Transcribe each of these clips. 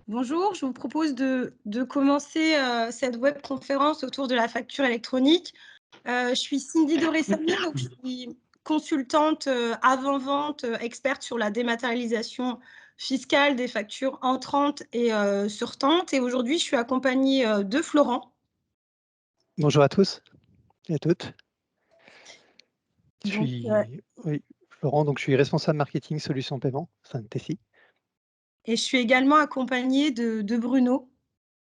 Bonjour, je vous propose de commencer cette webconférence autour de la facture électronique. Je suis Cindy Doré-Samy, donc je suis consultante avant-vente, experte sur la dématérialisation fiscale des factures entrantes et sortantes. Et aujourd'hui, je suis accompagnée de Florent. Bonjour à tous et à toutes. Je Donc, suis oui, Florent, donc je suis responsable marketing solutions paiement au sein de Tessie. et je suis également accompagnée de Bruno.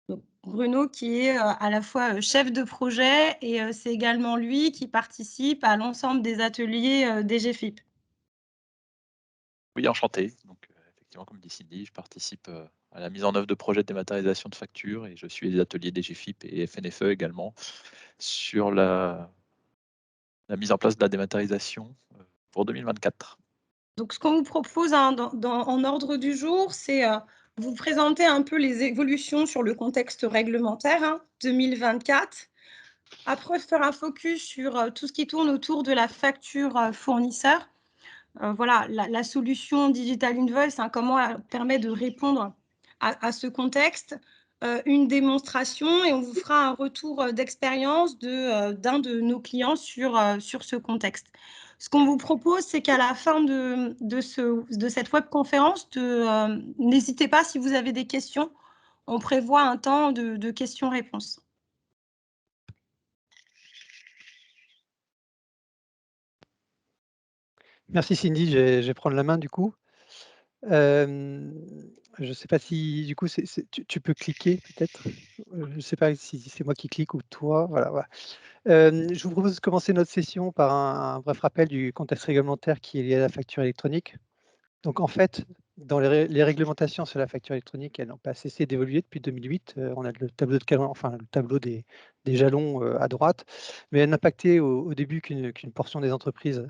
Donc, Bruno qui est à la fois chef de projet et c'est également lui qui participe à l'ensemble des ateliers DGFIP. Oui, enchanté. Donc, effectivement, comme dit Cindy, je participe, à la mise en œuvre de projets de dématérialisation de factures et je suis les ateliers DGFIP et FNFE également sur la mise en place de la dématérialisation, pour 2024. Donc, ce qu'on vous propose, hein, en ordre du jour, c'est vous présenter un peu les évolutions sur le contexte réglementaire, hein, 2024. Après, faire un focus sur tout ce qui tourne autour de la facture fournisseur. Voilà, la solution Digital Invoice, hein, comment elle permet de répondre à ce contexte. Une démonstration et on vous fera un retour d'expérience d'un de nos clients sur ce contexte. Ce qu'on vous propose, c'est qu'à la fin de cette webconférence, n'hésitez pas si vous avez des questions. On prévoit un temps de questions-réponses. Merci Cindy, je vais prendre la main du coup. Je ne sais pas si du coup tu peux cliquer peut-être. Je ne sais pas si c'est moi qui clique ou toi. Voilà. Je vous propose de commencer notre session par un bref rappel du contexte réglementaire qui est lié à la facture électronique. Donc en fait, dans les réglementations sur la facture électronique, elles n'ont pas cessé d'évoluer depuis 2008. On a le tableau le tableau des jalons à droite, mais elle n'a impacté au début qu'une portion des entreprises.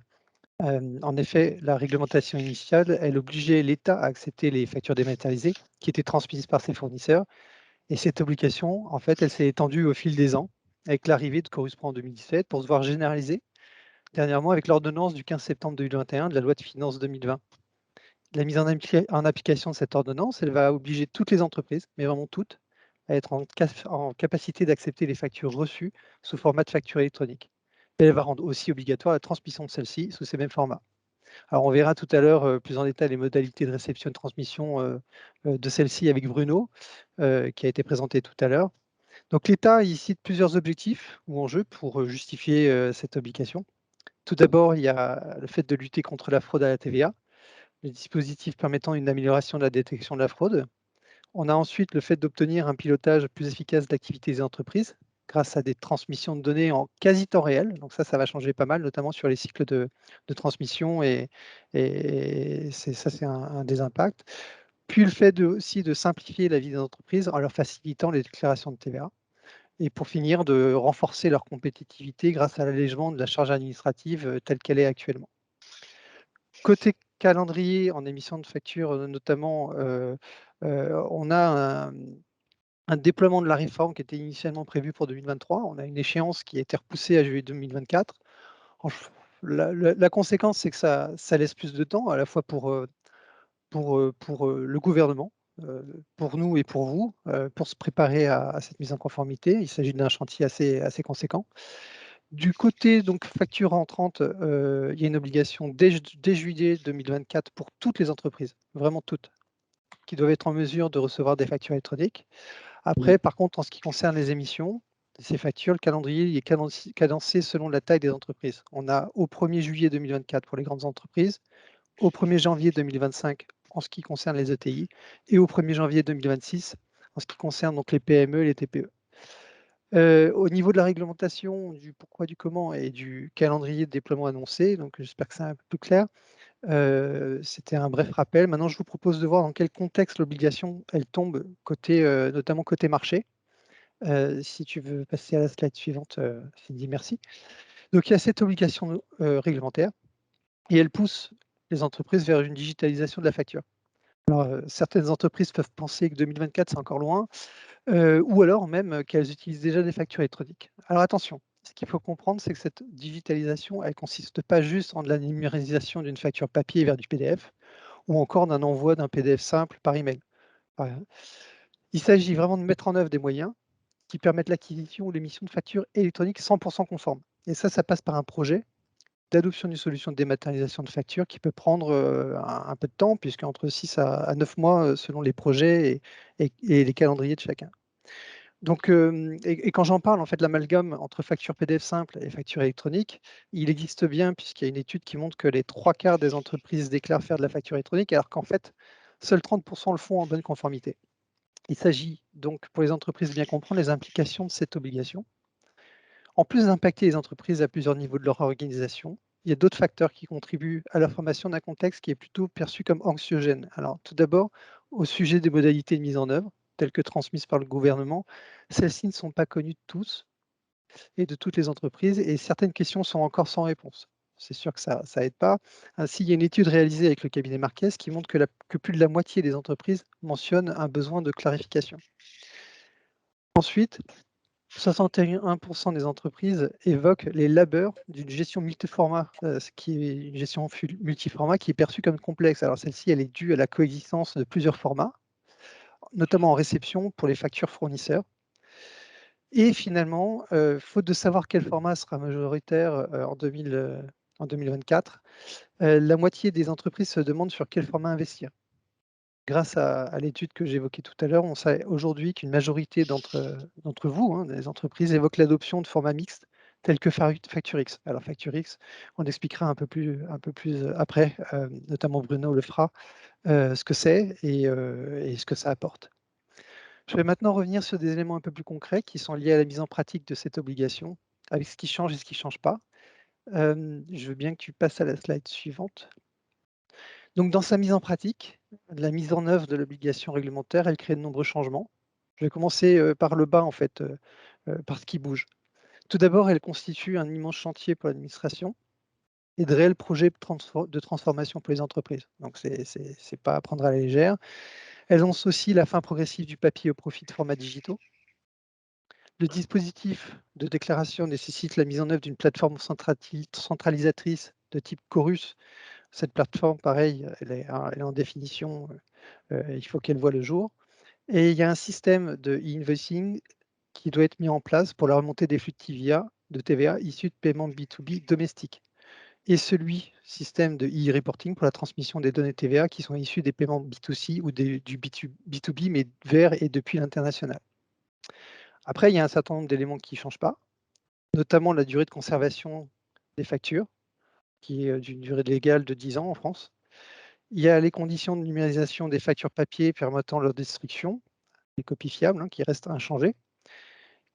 En effet, la réglementation initiale, elle obligeait l'État à accepter les factures dématérialisées qui étaient transmises par ses fournisseurs. Et cette obligation, en fait, elle s'est étendue au fil des ans, avec l'arrivée de Coruscant en 2017, pour se voir généraliser dernièrement avec l'ordonnance du 15 septembre 2021 de la loi de finances 2020. La mise en application de cette ordonnance, elle va obliger toutes les entreprises, mais vraiment toutes, à être en capacité d'accepter les factures reçues sous format de facture électronique. Et elle va rendre aussi obligatoire la transmission de celles-ci sous ces mêmes formats. Alors on verra tout à l'heure plus en détail les modalités de réception et de transmission de celles-ci avec Bruno, qui a été présenté tout à l'heure. Donc l'État il cite plusieurs objectifs ou enjeux pour justifier cette obligation. Tout d'abord, il y a le fait de lutter contre la fraude à la TVA, les dispositifs permettant une amélioration de la détection de la fraude. On a ensuite le fait d'obtenir un pilotage plus efficace d'activités des entreprises grâce à des transmissions de données en quasi temps réel. Donc ça va changer pas mal, notamment sur les cycles de transmission et ça, c'est un des impacts. Puis le fait aussi de simplifier la vie des entreprises en leur facilitant les déclarations de TVA. Et pour finir, de renforcer leur compétitivité grâce à l'allègement de la charge administrative telle qu'elle est actuellement. Côté calendrier en émission de factures, notamment, on a un déploiement de la réforme qui était initialement prévu pour 2023. On a une échéance qui a été repoussée à juillet 2024. La conséquence, c'est que ça laisse plus de temps, à la fois pour le gouvernement, pour nous et pour vous, pour se préparer à cette mise en conformité. Il s'agit d'un chantier assez conséquent. Du côté donc facture entrante, il y a une obligation dès juillet 2024 pour toutes les entreprises, vraiment toutes, qui doivent être en mesure de recevoir des factures électroniques. Après, par contre, en ce qui concerne les émissions, ces factures, le calendrier il est cadencé selon la taille des entreprises. On a au 1er juillet 2024 pour les grandes entreprises, au 1er janvier 2025 en ce qui concerne les ETI et au 1er janvier 2026 en ce qui concerne donc les PME et les TPE. Au niveau de la réglementation, du pourquoi, du comment et du calendrier de déploiement annoncé, donc j'espère que c'est un peu plus clair. C'était un bref rappel. Maintenant, je vous propose de voir dans quel contexte l'obligation elle tombe, notamment côté marché. Si tu veux passer à la slide suivante, Cindy, merci. Donc, il y a cette obligation réglementaire et elle pousse les entreprises vers une digitalisation de la facture. Alors, certaines entreprises peuvent penser que 2024, c'est encore loin, ou alors même qu'elles utilisent déjà des factures électroniques. Alors attention, ce qu'il faut comprendre, c'est que cette digitalisation, elle ne consiste pas juste en de la numérisation d'une facture papier vers du PDF, ou encore d'un envoi d'un PDF simple par email. Il s'agit vraiment de mettre en œuvre des moyens qui permettent l'acquisition ou l'émission de factures électroniques 100% conformes. Et ça passe par un projet d'adoption d'une solution de dématérialisation de factures qui peut prendre un peu de temps, puisqu'entre 6 à 9 mois selon les projets et les calendriers de chacun. Donc, et quand j'en parle, en fait, l'amalgame entre facture PDF simple et facture électronique, il existe bien, puisqu'il y a une étude qui montre que les 3/4 des entreprises déclarent faire de la facture électronique, alors qu'en fait, seuls 30% le font en bonne conformité. Il s'agit donc, pour les entreprises, de bien comprendre les implications de cette obligation. En plus d'impacter les entreprises à plusieurs niveaux de leur organisation, il y a d'autres facteurs qui contribuent à la formation d'un contexte qui est plutôt perçu comme anxiogène. Alors, tout d'abord, au sujet des modalités de mise en œuvre, telles que transmises par le gouvernement, celles-ci ne sont pas connues de tous et de toutes les entreprises, et certaines questions sont encore sans réponse. C'est sûr que ça aide pas. Ainsi, il y a une étude réalisée avec le cabinet Marquez qui montre que plus de la moitié des entreprises mentionnent un besoin de clarification. Ensuite, 61% des entreprises évoquent les labeurs d'une gestion multiformat, ce qui est une gestion multiformat qui est perçue comme complexe. Alors celle-ci, elle est due à la coexistence de plusieurs formats, notamment en réception pour les factures fournisseurs. Et finalement, faute de savoir quel format sera majoritaire en 2024, la moitié des entreprises se demandent sur quel format investir. Grâce à l'étude que j'évoquais tout à l'heure, on sait aujourd'hui qu'une majorité d'entre vous, des entreprises, évoquent l'adoption de formats mixtes tels que FactureX. Alors FactureX, on expliquera un peu plus après, notamment Bruno le fera, ce que c'est et ce que ça apporte. Je vais maintenant revenir sur des éléments un peu plus concrets qui sont liés à la mise en pratique de cette obligation, avec ce qui change et ce qui ne change pas. Je veux bien que tu passes à la slide suivante. Donc, dans sa mise en pratique, la mise en œuvre de l'obligation réglementaire, elle crée de nombreux changements. Je vais commencer par le bas, en fait, par ce qui bouge. Tout d'abord, elle constitue un immense chantier pour l'administration et de réels projets de transformation pour les entreprises. Donc, ce n'est pas à prendre à la légère. Elle lance aussi la fin progressive du papier au profit de formats digitaux. Le dispositif de déclaration nécessite la mise en œuvre d'une plateforme centralisatrice de type Chorus. Cette plateforme, pareil, elle est en définition, il faut qu'elle voie le jour. Et il y a un système de e-invoicing qui doit être mis en place pour la remontée des flux de TVA issus de paiements B2B domestiques. Et système de e-reporting pour la transmission des données TVA qui sont issues des paiements B2C ou du B2B, mais vers et depuis l'international. Après, il y a un certain nombre d'éléments qui ne changent pas, notamment la durée de conservation des factures, qui est d'une durée légale de 10 ans en France. Il y a les conditions de numérisation des factures papier permettant leur destruction, les copies fiables, qui restent inchangées.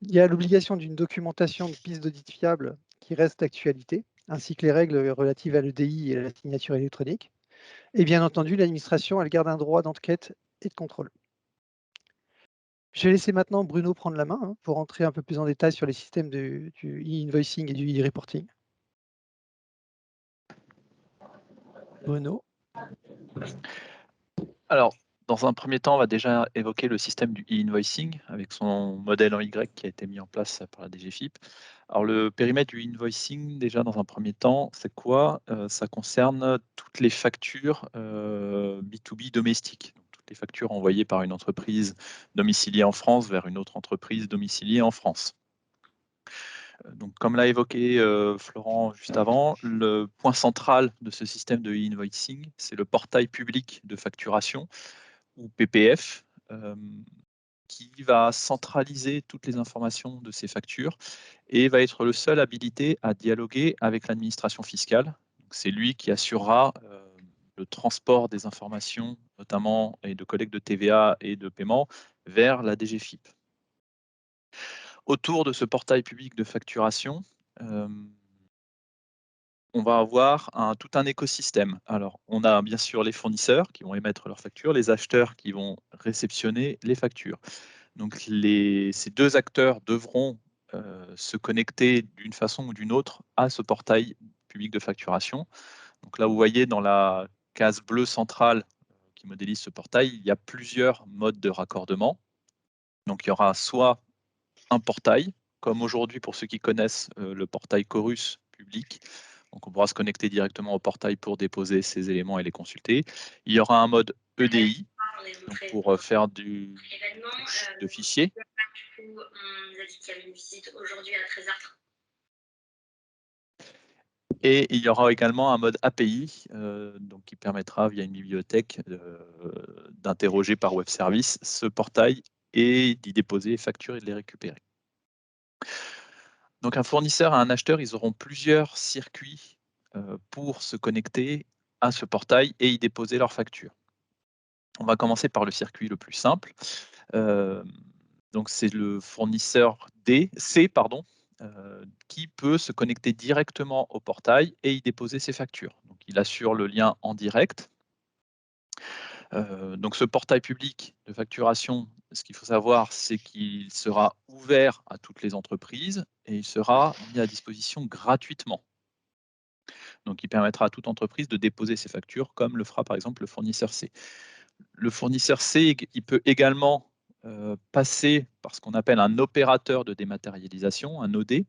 Il y a l'obligation d'une documentation de piste d'audit fiable qui reste d'actualité, ainsi que les règles relatives à l'EDI et à la signature électronique. Et bien entendu, l'administration, elle garde un droit d'enquête et de contrôle. Je vais laisser maintenant Bruno prendre la main pour entrer un peu plus en détail sur les systèmes du e-invoicing et du e-reporting. Bruno. Alors, dans un premier temps, on va déjà évoquer le système du e-invoicing avec son modèle en Y qui a été mis en place par la DGFiP. Alors, le périmètre du e-invoicing, déjà dans un premier temps, c'est quoi? Ça concerne toutes les factures B2B domestiques. Donc, toutes les factures envoyées par une entreprise domiciliée en France vers une autre entreprise domiciliée en France. Donc, comme l'a évoqué Florent juste avant, le point central de ce système de e-invoicing, c'est le portail public de facturation, ou PPF, qui va centraliser toutes les informations de ces factures et va être le seul habilité à dialoguer avec l'administration fiscale. C'est lui qui assurera le transport des informations, notamment et de collecte de TVA et de paiement, vers la DGFiP. Autour de ce portail public de facturation, on va avoir tout un écosystème. Alors, on a bien sûr les fournisseurs qui vont émettre leurs factures, les acheteurs qui vont réceptionner les factures. Donc, ces deux acteurs devront se connecter d'une façon ou d'une autre à ce portail public de facturation. Donc là, vous voyez dans la case bleue centrale qui modélise ce portail, il y a plusieurs modes de raccordement. Donc, il y aura soit un portail, comme aujourd'hui pour ceux qui connaissent le portail Chorus public. Donc on pourra se connecter directement au portail pour déposer ces éléments et les consulter. Il y aura un mode EDI, donc pour faire du touche de fichiers. Du coup, on nous a dit qu'il y avait une visite aujourd'hui à 13h30. Et il y aura également un mode API donc qui permettra via une bibliothèque d'interroger par web service ce portail et d'y déposer les factures et de les récupérer. Donc un fournisseur et un acheteur, ils auront plusieurs circuits pour se connecter à ce portail et y déposer leurs factures. On va commencer par le circuit le plus simple. Donc c'est le fournisseur C, qui peut se connecter directement au portail et y déposer ses factures. Donc il assure le lien en direct. Donc ce portail public de facturation, ce qu'il faut savoir, c'est qu'il sera ouvert à toutes les entreprises et il sera mis à disposition gratuitement. Donc il permettra à toute entreprise de déposer ses factures comme le fera par exemple le fournisseur C. Le fournisseur C, il peut également passer par ce qu'on appelle un opérateur de dématérialisation, un OD,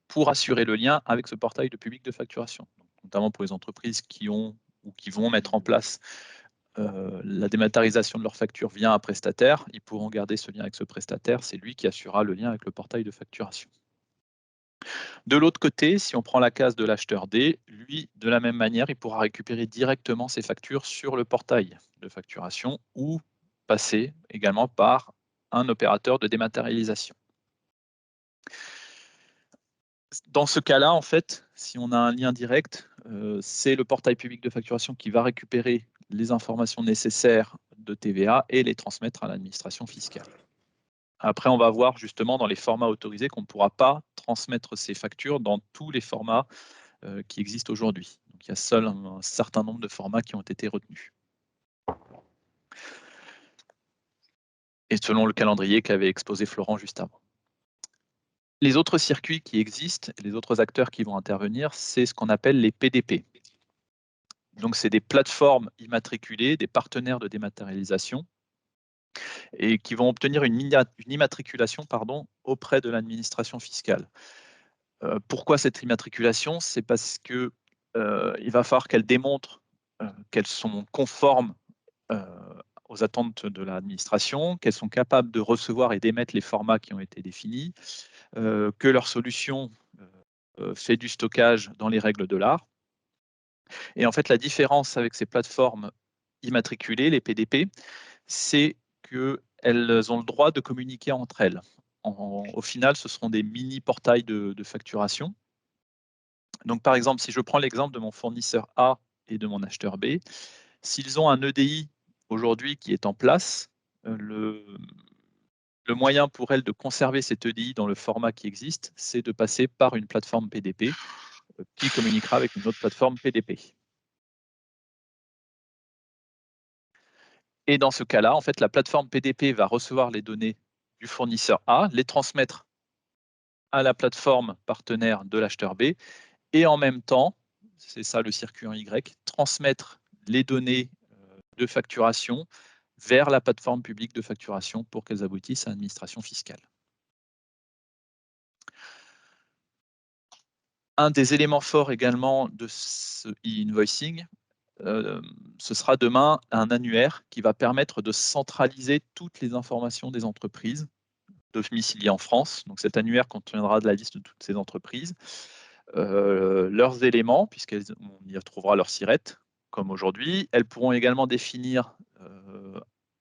pour assurer le lien avec ce portail de public de facturation, donc, notamment pour les entreprises qui ont ou qui vont mettre en place la dématérialisation de leurs factures via un prestataire. Ils pourront garder ce lien avec ce prestataire, c'est lui qui assurera le lien avec le portail de facturation. De l'autre côté, si on prend la case de l'acheteur D, lui, de la même manière, il pourra récupérer directement ses factures sur le portail de facturation ou passer également par un opérateur de dématérialisation. Dans ce cas-là, en fait, si on a un lien direct, c'est le portail public de facturation qui va récupérer les informations nécessaires de TVA et les transmettre à l'administration fiscale. Après, on va voir justement dans les formats autorisés qu'on ne pourra pas transmettre ces factures dans tous les formats qui existent aujourd'hui. Donc, il y a seul un certain nombre de formats qui ont été retenus. Et selon le calendrier qu'avait exposé Florent juste avant. Les autres circuits qui existent, les autres acteurs qui vont intervenir, c'est ce qu'on appelle les PDP. Donc, c'est des plateformes immatriculées, des partenaires de dématérialisation, et qui vont obtenir une immatriculation auprès de l'administration fiscale. Pourquoi cette immatriculation? C'est parce qu'il va falloir qu'elles démontrent qu'elles sont conformes aux attentes de l'administration, qu'elles sont capables de recevoir et d'émettre les formats qui ont été définis, que leur solution fait du stockage dans les règles de l'art. Et en fait, la différence avec ces plateformes immatriculées, les PDP, c'est qu'elles ont le droit de communiquer entre elles. Au final, ce seront des mini-portails de facturation. Donc, par exemple, si je prends l'exemple de mon fournisseur A et de mon acheteur B, s'ils ont un EDI aujourd'hui qui est en place, le moyen pour elles de conserver cet EDI dans le format qui existe, c'est de passer par une plateforme PDP qui communiquera avec une autre plateforme PDP. Et dans ce cas-là, en fait, la plateforme PDP va recevoir les données du fournisseur A, les transmettre à la plateforme partenaire de l'acheteur B, et en même temps, c'est ça le circuit en Y, transmettre les données de facturation vers la plateforme publique de facturation pour qu'elles aboutissent à l'administration fiscale. Un des éléments forts également de ce e-invoicing, ce sera demain un annuaire qui va permettre de centraliser toutes les informations des entreprises domiciliées en France. Donc cet annuaire contiendra de la liste de toutes ces entreprises, leurs éléments, puisqu'on y retrouvera leur SIRET, comme aujourd'hui. Elles pourront également définir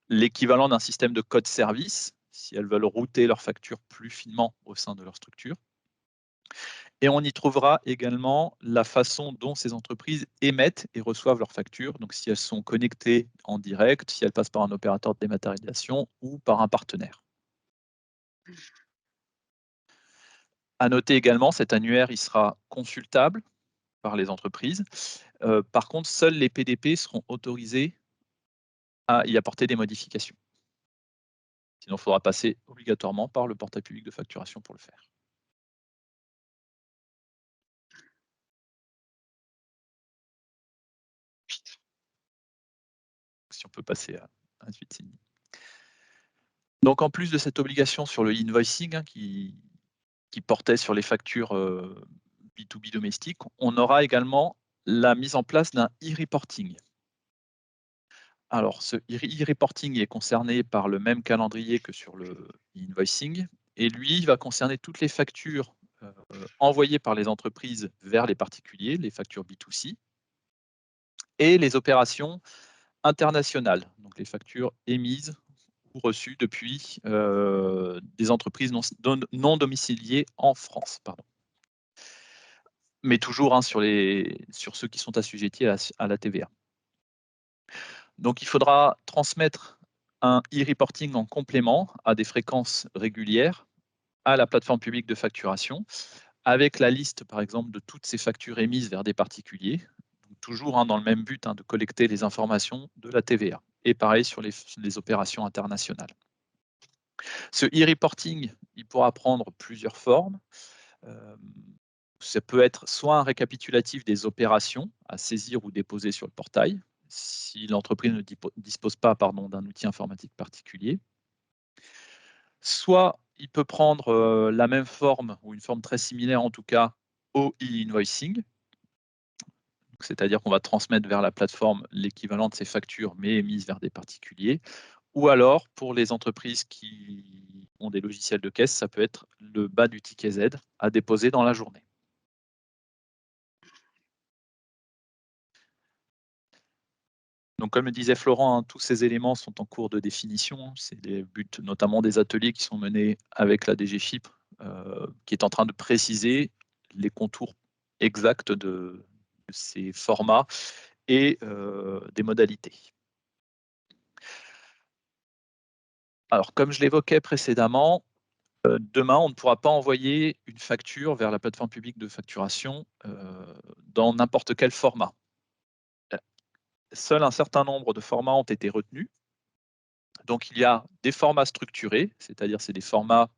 l'équivalent d'un système de code service, si elles veulent router leurs factures plus finement au sein de leur structure. Et on y trouvera également la façon dont ces entreprises émettent et reçoivent leurs factures, donc si elles sont connectées en direct, si elles passent par un opérateur de dématérialisation ou par un partenaire. À noter également, cet annuaire il sera consultable par les entreprises. Par contre, seuls les PDP seront autorisés à y apporter des modifications. Sinon, il faudra passer obligatoirement par le portail public de facturation pour le faire. Si on peut passer à suite, Cindy. Donc, en plus de cette obligation sur le invoicing qui portait sur les factures B2B domestiques, on aura également la mise en place d'un e-reporting. Alors, ce e-reporting est concerné par le même calendrier que sur le e-invoicing, et lui, il va concerner toutes les factures envoyées par les entreprises vers les particuliers, les factures B2C, et les opérations internationales, donc les factures émises ou reçues depuis des entreprises non domiciliées en France. Pardon. Mais toujours sur ceux qui sont assujettis à la TVA. Donc, il faudra transmettre un e-reporting en complément à des fréquences régulières à la plateforme publique de facturation, avec la liste, par exemple, de toutes ces factures émises vers des particuliers, donc toujours dans le même but de collecter les informations de la TVA. Et pareil sur les opérations internationales. Ce e-reporting, il pourra prendre plusieurs formes. Ça peut être soit un récapitulatif des opérations à saisir ou déposer sur le portail, si l'entreprise ne dispose pas d'un outil informatique particulier. Soit il peut prendre la même forme, ou une forme très similaire en tout cas, au e-invoicing. C'est-à-dire qu'on va transmettre vers la plateforme l'équivalent de ces factures, mais émises vers des particuliers. Ou alors, pour les entreprises qui ont des logiciels de caisse, ça peut être le bas du ticket Z à déposer dans la journée. Donc, comme le disait Florent, tous ces éléments sont en cours de définition. C'est les buts notamment des ateliers qui sont menés avec la DGFiP, qui est en train de préciser les contours exacts de ces formats et des modalités. Alors, comme je l'évoquais précédemment, demain, on ne pourra pas envoyer une facture vers la plateforme publique de facturation dans n'importe quel format. Seul un certain nombre de formats ont été retenus. Donc, il y a des formats structurés, c'est-à-dire c'est des formats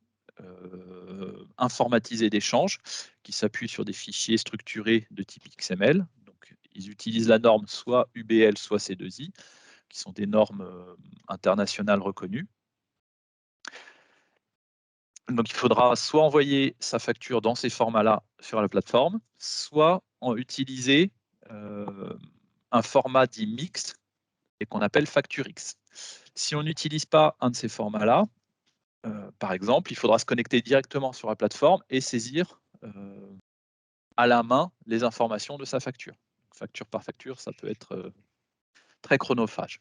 informatisés d'échange qui s'appuient sur des fichiers structurés de type XML. Donc, ils utilisent la norme soit UBL, soit C2I, qui sont des normes internationales reconnues. Donc, il faudra soit envoyer sa facture dans ces formats-là sur la plateforme, soit utiliser un format dit mixte et qu'on appelle FactureX. Si on n'utilise pas un de ces formats-là, par exemple, il faudra se connecter directement sur la plateforme et saisir à la main les informations de sa facture. Facture par facture, ça peut être très chronophage.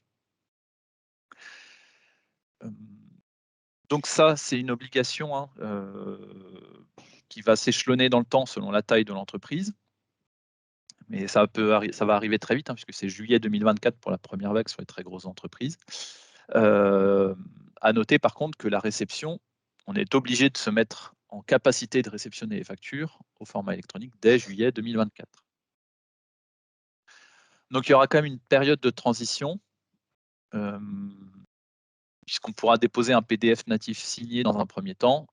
Donc ça, c'est une obligation qui va s'échelonner dans le temps selon la taille de l'entreprise. Mais ça va arriver très vite, puisque c'est juillet 2024 pour la première vague sur les très grosses entreprises. À noter par contre que la réception, on est obligé de se mettre en capacité de réceptionner les factures au format électronique dès juillet 2024. Donc il y aura quand même une période de transition, puisqu'on pourra déposer un PDF natif signé dans un premier temps.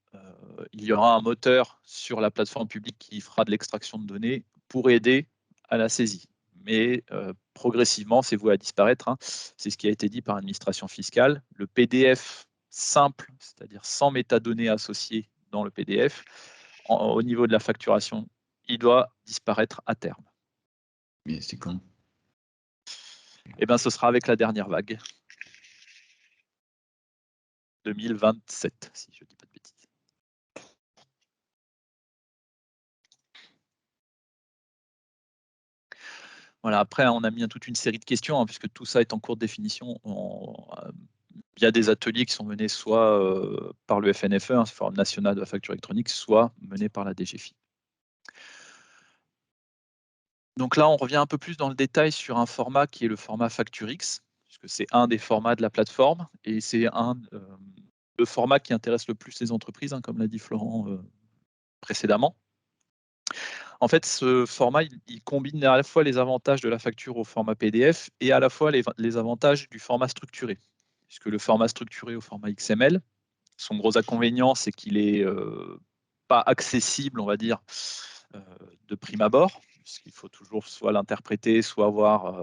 Il y aura un moteur sur la plateforme publique qui fera de l'extraction de données pour aider à la saisie. Mais progressivement, c'est voué à disparaître. C'est ce qui a été dit par l'administration fiscale. Le PDF simple, c'est-à-dire sans métadonnées associées dans le PDF, au niveau de la facturation, il doit disparaître à terme. Mais c'est quand? Eh bien, ce sera avec la dernière vague. 2027, si je ne dis pas de bêtises. Voilà, après, on a mis toute une série de questions, puisque tout ça est en cours de définition. Il y a des ateliers qui sont menés soit par le FNFE, le Forum national de la facture électronique, soit menés par la DGFiP. Donc là, on revient un peu plus dans le détail sur un format qui est le format FactureX, puisque c'est un des formats de la plateforme, et c'est le format qui intéresse le plus les entreprises, comme l'a dit Florent précédemment. En fait, ce format, il combine à la fois les avantages de la facture au format PDF et à la fois les avantages du format structuré. Puisque le format structuré au format XML, son gros inconvénient, c'est qu'il n'est pas accessible, on va dire, de prime abord, puisqu'il faut toujours soit l'interpréter, soit avoir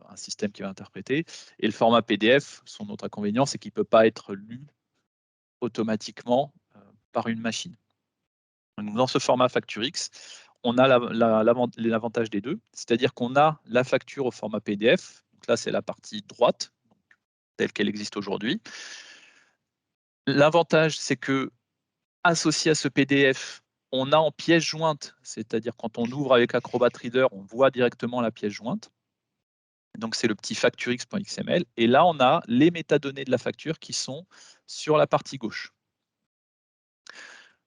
un système qui va interpréter. Et le format PDF, son autre inconvénient, c'est qu'il ne peut pas être lu automatiquement par une machine. Donc, dans ce format FactureX, on a l'avantage des deux, c'est-à-dire qu'on a la facture au format PDF. Donc là, c'est la partie droite. telle qu'elle existe aujourd'hui. L'avantage, c'est que associé à ce PDF, on a en pièce jointe, c'est-à-dire quand on ouvre avec Acrobat Reader, on voit directement la pièce jointe. Donc, c'est le petit facturix.xml. Et là, on a les métadonnées de la facture qui sont sur la partie gauche.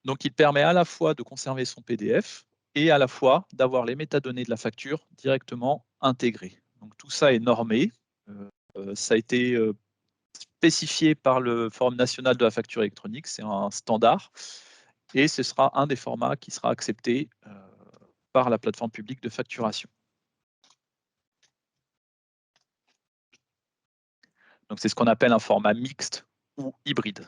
Donc, il permet à la fois de conserver son PDF et à la fois d'avoir les métadonnées de la facture directement intégrées. Donc, tout ça est normé. Ça a été spécifié par le Forum national de la facture électronique. C'est un standard. Et ce sera un des formats qui sera accepté par la plateforme publique de facturation. Donc, c'est ce qu'on appelle un format mixte ou hybride.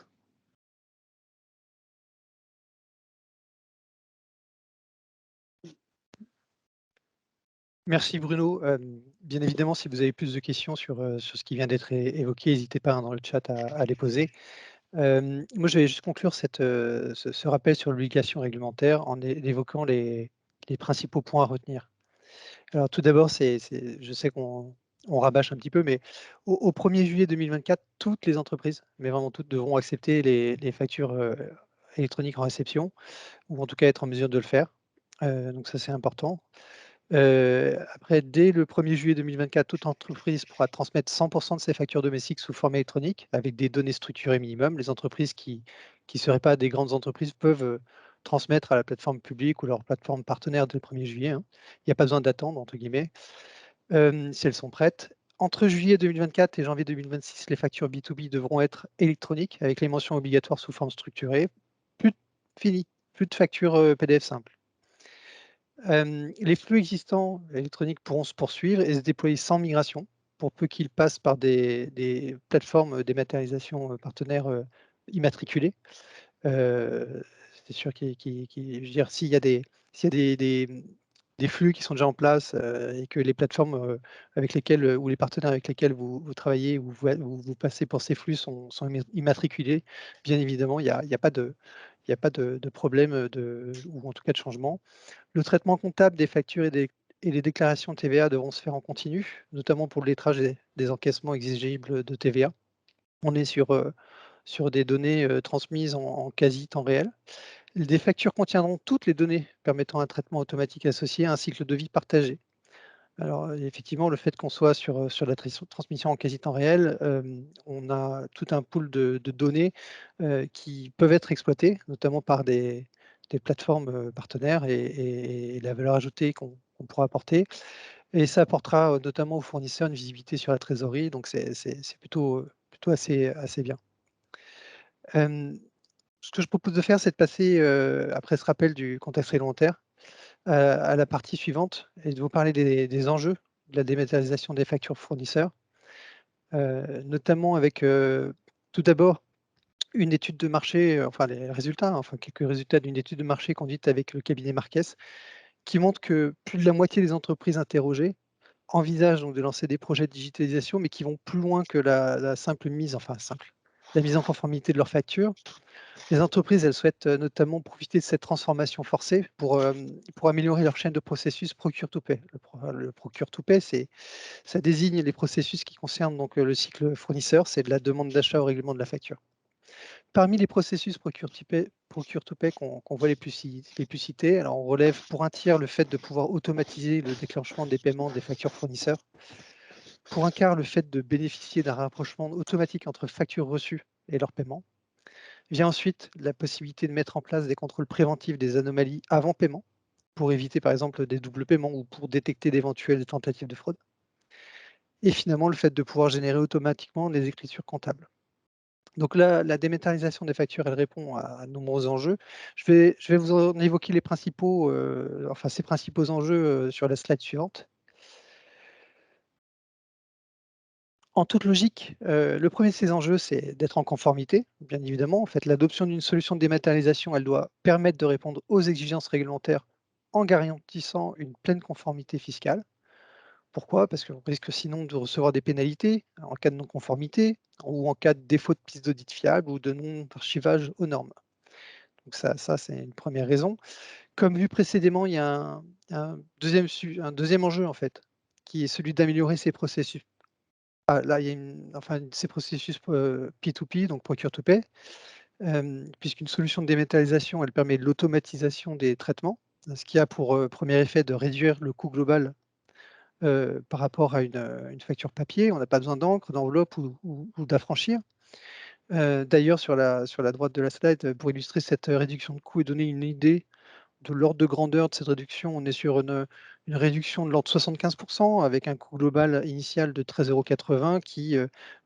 Merci Bruno. Bien évidemment, si vous avez plus de questions sur ce qui vient d'être évoqué, n'hésitez pas dans le chat à les poser. Moi, je vais juste conclure ce rappel sur l'obligation réglementaire en évoquant les principaux points à retenir. Alors tout d'abord, je sais qu'on rabâche un petit peu, mais au 1er juillet 2024, toutes les entreprises, mais vraiment toutes, devront accepter les factures électroniques en réception, ou en tout cas être en mesure de le faire. Donc ça, c'est important. Après, dès le 1er juillet 2024, toute entreprise pourra transmettre 100% de ses factures domestiques sous forme électronique avec des données structurées minimum. Les entreprises qui ne seraient pas des grandes entreprises peuvent transmettre à la plateforme publique ou leur plateforme partenaire dès le 1er juillet. Hein. Il n'y a pas besoin d'attendre, entre guillemets, si elles sont prêtes. Entre juillet 2024 et janvier 2026, les factures B2B devront être électroniques avec les mentions obligatoires sous forme structurée. Fini, plus de factures PDF simples. Les flux existants électroniques pourront se poursuivre et se déployer sans migration, pour peu qu'ils passent par des plateformes dématérialisation partenaires immatriculées. C'est sûr je veux dire, s'il y a des flux qui sont déjà en place et que les plateformes avec lesquelles ou les partenaires avec lesquels vous travaillez ou vous passez pour ces flux sont immatriculés, bien évidemment, il n'y a pas de problème ou en tout cas de changement. Le traitement comptable des factures et les déclarations TVA devront se faire en continu, notamment pour le lettrage des encaissements exigibles de TVA. On est sur des données transmises en quasi temps réel. Des factures contiendront toutes les données permettant un traitement automatique associé à un cycle de vie partagé. Alors, effectivement, le fait qu'on soit sur la transmission en quasi temps réel, on a tout un pool de données qui peuvent être exploitées, notamment par des plateformes partenaires et la valeur ajoutée qu'on pourra apporter. Et ça apportera notamment aux fournisseurs une visibilité sur la trésorerie, donc c'est plutôt assez bien. Ce que je propose de faire, c'est de passer, après ce rappel du contexte réglementaire, à la partie suivante et de vous parler des enjeux de la dématérialisation des factures fournisseurs, notamment avec tout d'abord une étude de marché, enfin les résultats, hein, enfin quelques résultats d'une étude de marché conduite avec le cabinet Marques, qui montre que plus de la moitié des entreprises interrogées envisagent donc de lancer des projets de digitalisation, mais qui vont plus loin que la simple mise en conformité de leurs factures. Les entreprises, elles souhaitent notamment profiter de cette transformation forcée pour améliorer leur chaîne de processus procure-to-pay. Le procure-to-pay, ça désigne les processus qui concernent donc le cycle fournisseur, c'est de la demande d'achat au règlement de la facture. Parmi les processus procure-to-pay qu'on voit les plus cités, alors on relève pour un tiers le fait de pouvoir automatiser le déclenchement des paiements des factures fournisseurs. Pour un quart, le fait de bénéficier d'un rapprochement automatique entre factures reçues et leur paiement. Vient ensuite la possibilité de mettre en place des contrôles préventifs des anomalies avant paiement, pour éviter par exemple des doubles paiements ou pour détecter d'éventuelles tentatives de fraude. Et finalement, le fait de pouvoir générer automatiquement des écritures comptables. Donc là, la dématérialisation des factures, elle répond à de nombreux enjeux. Je vais vous en évoquer ces principaux enjeux sur la slide suivante. En toute logique, le premier de ces enjeux, c'est d'être en conformité, bien évidemment. En fait, l'adoption d'une solution de dématérialisation, elle doit permettre de répondre aux exigences réglementaires en garantissant une pleine conformité fiscale. Pourquoi? Parce qu'on risque sinon de recevoir des pénalités en cas de non-conformité ou en cas de défaut de piste d'audit fiable ou de non-archivage aux normes. Donc ça c'est une première raison. Comme vu précédemment, il y a un deuxième enjeu, en fait, qui est celui d'améliorer ces processus là, il y a ces processus P2P, donc procure to pay, puisqu'une solution de dématérialisation, elle permet l'automatisation des traitements, ce qui a pour premier effet de réduire le coût global par rapport à une facture papier. On n'a pas besoin d'encre, d'enveloppe ou d'affranchir. D'ailleurs, sur la droite de la slide, pour illustrer cette réduction de coût et donner une idée de l'ordre de grandeur de cette réduction, on est sur une réduction de l'ordre de 75% avec un coût global initial de 13,80 € qui,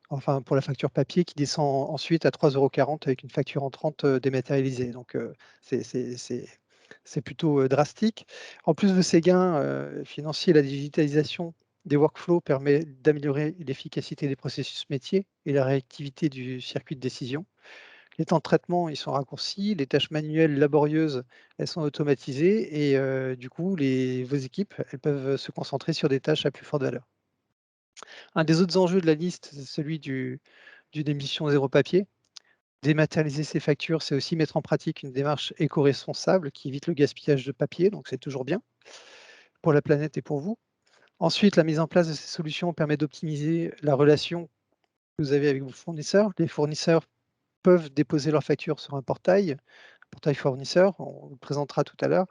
pour la facture papier, qui descend ensuite à 3,40 € avec une facture entrante dématérialisée. Donc, c'est plutôt drastique. En plus de ces gains financiers, la digitalisation des workflows permet d'améliorer l'efficacité des processus métiers et la réactivité du circuit de décision. Les temps de traitement, ils sont raccourcis, les tâches manuelles laborieuses, elles sont automatisées et du coup, vos équipes, elles peuvent se concentrer sur des tâches à plus forte valeur. Un des autres enjeux de la liste, c'est celui d'une émission zéro papier. Dématérialiser ces factures, c'est aussi mettre en pratique une démarche éco-responsable qui évite le gaspillage de papier, donc c'est toujours bien pour la planète et pour vous. Ensuite, la mise en place de ces solutions permet d'optimiser la relation que vous avez avec vos fournisseurs. Les fournisseurs peuvent déposer leurs factures sur un portail fournisseur, on le présentera tout à l'heure.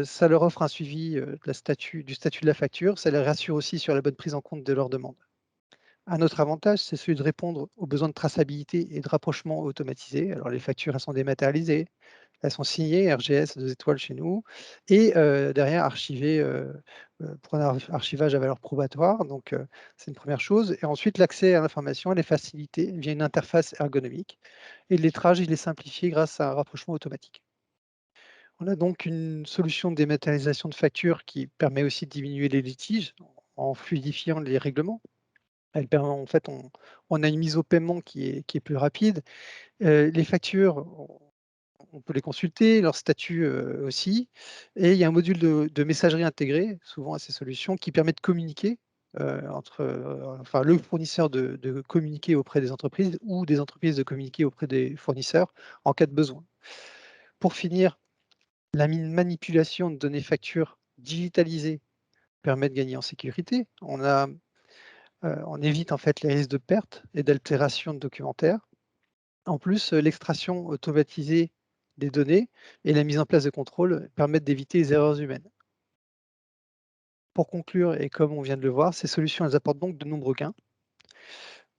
Ça leur offre un suivi du statut de la facture, ça les rassure aussi sur la bonne prise en compte de leurs demandes. Un autre avantage, c'est celui de répondre aux besoins de traçabilité et de rapprochement automatisé. Alors les factures, elles sont dématérialisées, elles sont signées, RGS 2 étoiles chez nous, et derrière archivées pour un archivage à valeur probatoire. Donc c'est une première chose. Et ensuite, l'accès à l'information, elle est facilité via une interface ergonomique. Et le lettrage, il est simplifié grâce à un rapprochement automatique. On a donc une solution de dématérialisation de factures qui permet aussi de diminuer les litiges en fluidifiant les règlements. Elle permet, en fait, on a une mise au paiement qui est plus rapide. Les factures, on peut les consulter, leur statut aussi. Et il y a un module de messagerie intégré, souvent à ces solutions, qui permet de communiquer le fournisseur de communiquer auprès des entreprises ou des entreprises de communiquer auprès des fournisseurs en cas de besoin. Pour finir, la manipulation de données factures digitalisées permet de gagner en sécurité. On évite en fait les risques de perte et d'altération de documentaire. En plus, l'extraction automatisée des données et la mise en place de contrôles permettent d'éviter les erreurs humaines. Pour conclure, et comme on vient de le voir, ces solutions elles apportent donc de nombreux gains.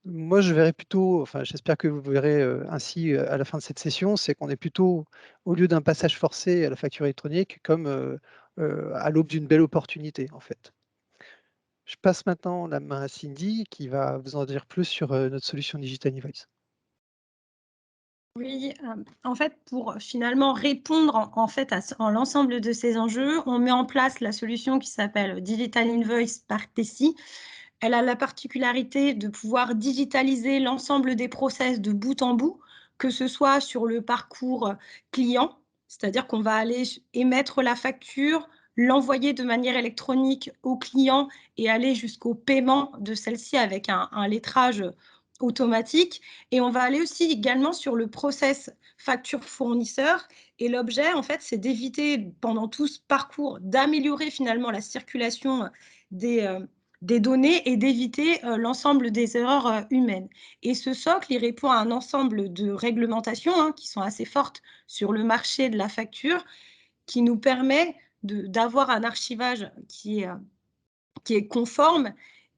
Moi, je verrais plutôt, j'espère que vous verrez ainsi à la fin de cette session, c'est qu'on est plutôt, au lieu d'un passage forcé à la facture électronique, comme à l'aube d'une belle opportunité, en fait. Je passe maintenant la main à Cindy, qui va vous en dire plus sur notre solution Digital Invoice. Oui, en fait, pour finalement répondre en fait à l'ensemble de ces enjeux, on met en place la solution qui s'appelle Digital Invoice par Tessie. Elle a la particularité de pouvoir digitaliser l'ensemble des process de bout en bout, que ce soit sur le parcours client, c'est-à-dire qu'on va aller émettre la facture, l'envoyer de manière électronique au client et aller jusqu'au paiement de celle-ci avec un lettrage automatique. Et on va aller aussi également sur le process facture fournisseur. Et l'objet, en fait, c'est d'éviter pendant tout ce parcours, d'améliorer finalement la circulation des données et d'éviter l'ensemble des erreurs humaines. Et ce socle, il répond à un ensemble de réglementations qui sont assez fortes sur le marché de la facture, qui nous permet d'avoir un archivage qui est conforme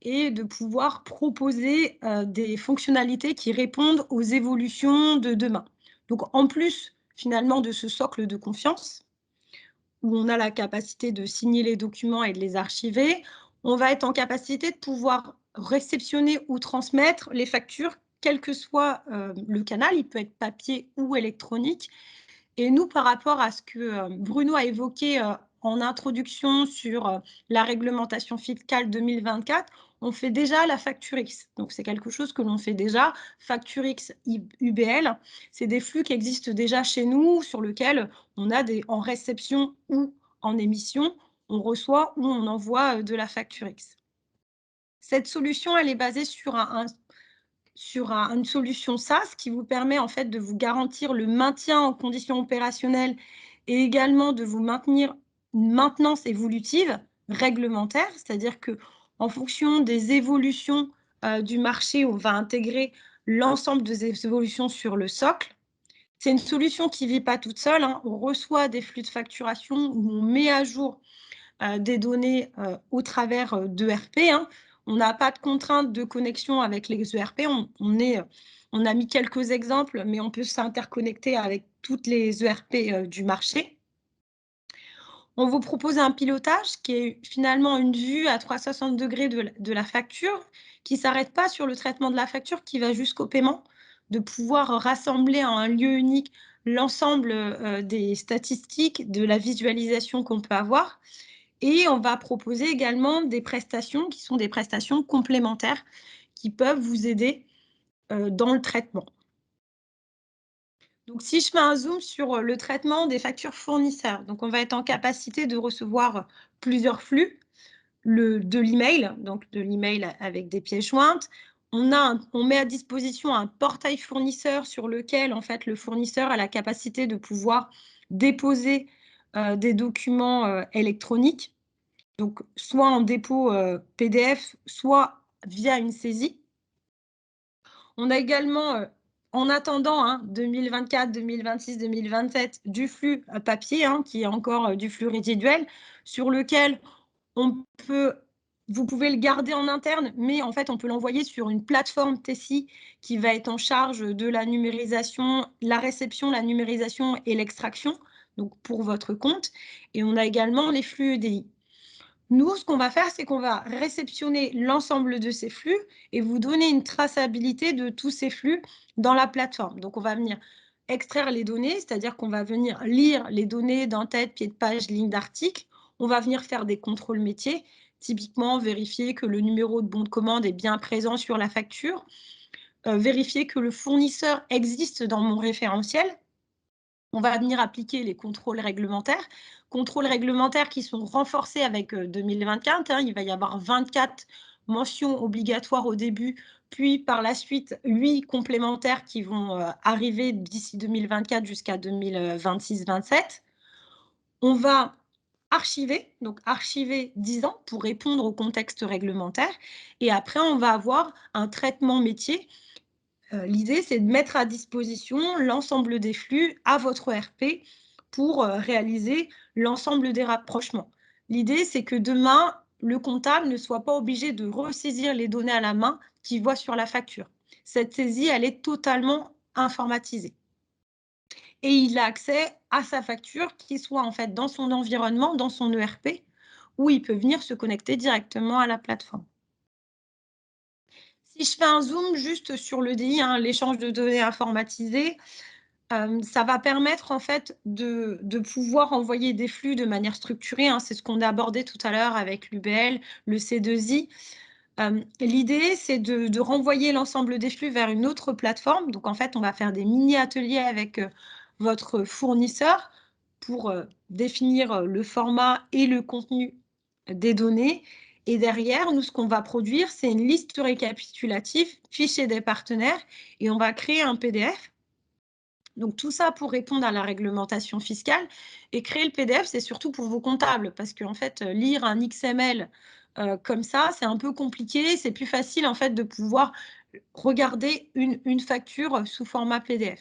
et de pouvoir proposer des fonctionnalités qui répondent aux évolutions de demain. Donc, en plus, finalement, de ce socle de confiance, où on a la capacité de signer les documents et de les archiver, on va être en capacité de pouvoir réceptionner ou transmettre les factures, quel que soit le canal, il peut être papier ou électronique. Et nous, par rapport à ce que Bruno a évoqué en introduction sur la réglementation fiscale 2024, on fait déjà la facture X. Donc, c'est quelque chose que l'on fait déjà. Facture X UBL, c'est des flux qui existent déjà chez nous, sur lesquels on a en réception ou en émission, on reçoit ou on envoie de la facture X. Cette solution, elle est basée sur une solution SaaS qui vous permet en fait de vous garantir le maintien en conditions opérationnelles et également de vous maintenir une maintenance évolutive réglementaire, c'est-à-dire que en fonction des évolutions du marché, on va intégrer l'ensemble des évolutions sur le socle. C'est une solution qui ne vit pas toute seule, hein. On reçoit des flux de facturation où on met à jour des données au travers d'ERP, hein. On n'a pas de contrainte de connexion avec les ERP. On a mis quelques exemples, mais on peut s'interconnecter avec toutes les ERP du marché. On vous propose un pilotage qui est finalement une vue à 360 degrés de la facture, qui ne s'arrête pas sur le traitement de la facture, qui va jusqu'au paiement, de pouvoir rassembler en un lieu unique l'ensemble des statistiques, de la visualisation qu'on peut avoir. Et on va proposer également des prestations qui sont des prestations complémentaires qui peuvent vous aider dans le traitement. Donc, si je fais un zoom sur le traitement des factures fournisseurs, donc on va être en capacité de recevoir plusieurs flux, de l'email, donc de l'email avec des pièces jointes. On met à disposition un portail fournisseur sur lequel, en fait, le fournisseur a la capacité de pouvoir déposer des documents électroniques, donc soit en dépôt PDF, soit via une saisie. On a également, en attendant 2024, 2026, 2027, du flux papier, qui est encore du flux résiduel, sur lequel vous pouvez le garder en interne, mais en fait, on peut l'envoyer sur une plateforme Tessie qui va être en charge de la numérisation, la réception, la numérisation et l'extraction, donc pour votre compte. Et on a également les flux EDI. Nous, ce qu'on va faire, c'est qu'on va réceptionner l'ensemble de ces flux et vous donner une traçabilité de tous ces flux dans la plateforme. Donc, on va venir extraire les données, c'est-à-dire qu'on va venir lire les données d'en-tête, pied de page, ligne d'article. On va venir faire des contrôles métiers, typiquement vérifier que le numéro de bon de commande est bien présent sur la facture, vérifier que le fournisseur existe dans mon référentiel. On va venir appliquer les contrôles réglementaires qui sont renforcés avec 2024. Il va y avoir 24 mentions obligatoires au début, puis par la suite 8 complémentaires qui vont arriver d'ici 2024 jusqu'à 2026-27. On va archiver, donc archiver 10 ans pour répondre au contexte réglementaire. Et après, on va avoir un traitement métier. L'idée, c'est de mettre à disposition l'ensemble des flux à votre ERP pour réaliser l'ensemble des rapprochements. L'idée, c'est que demain, le comptable ne soit pas obligé de ressaisir les données à la main qu'il voit sur la facture. Cette saisie, elle est totalement informatisée. Et il a accès à sa facture qui soit en fait dans son environnement, dans son ERP, où il peut venir se connecter directement à la plateforme. Si je fais un zoom juste sur l'EDI, l'échange de données informatisées, ça va permettre en fait de pouvoir envoyer des flux de manière structurée. C'est ce qu'on a abordé tout à l'heure avec l'UBL, le C2I. L'idée, c'est de renvoyer l'ensemble des flux vers une autre plateforme. Donc, en fait, on va faire des mini-ateliers avec votre fournisseur pour définir le format et le contenu des données. Et derrière, nous, ce qu'on va produire, c'est une liste récapitulative, fichier des partenaires, et on va créer un PDF. Donc, tout ça pour répondre à la réglementation fiscale. Et créer le PDF, c'est surtout pour vos comptables, parce qu'en fait, lire un XML comme ça, c'est un peu compliqué. C'est plus facile, en fait, de pouvoir regarder une facture sous format PDF.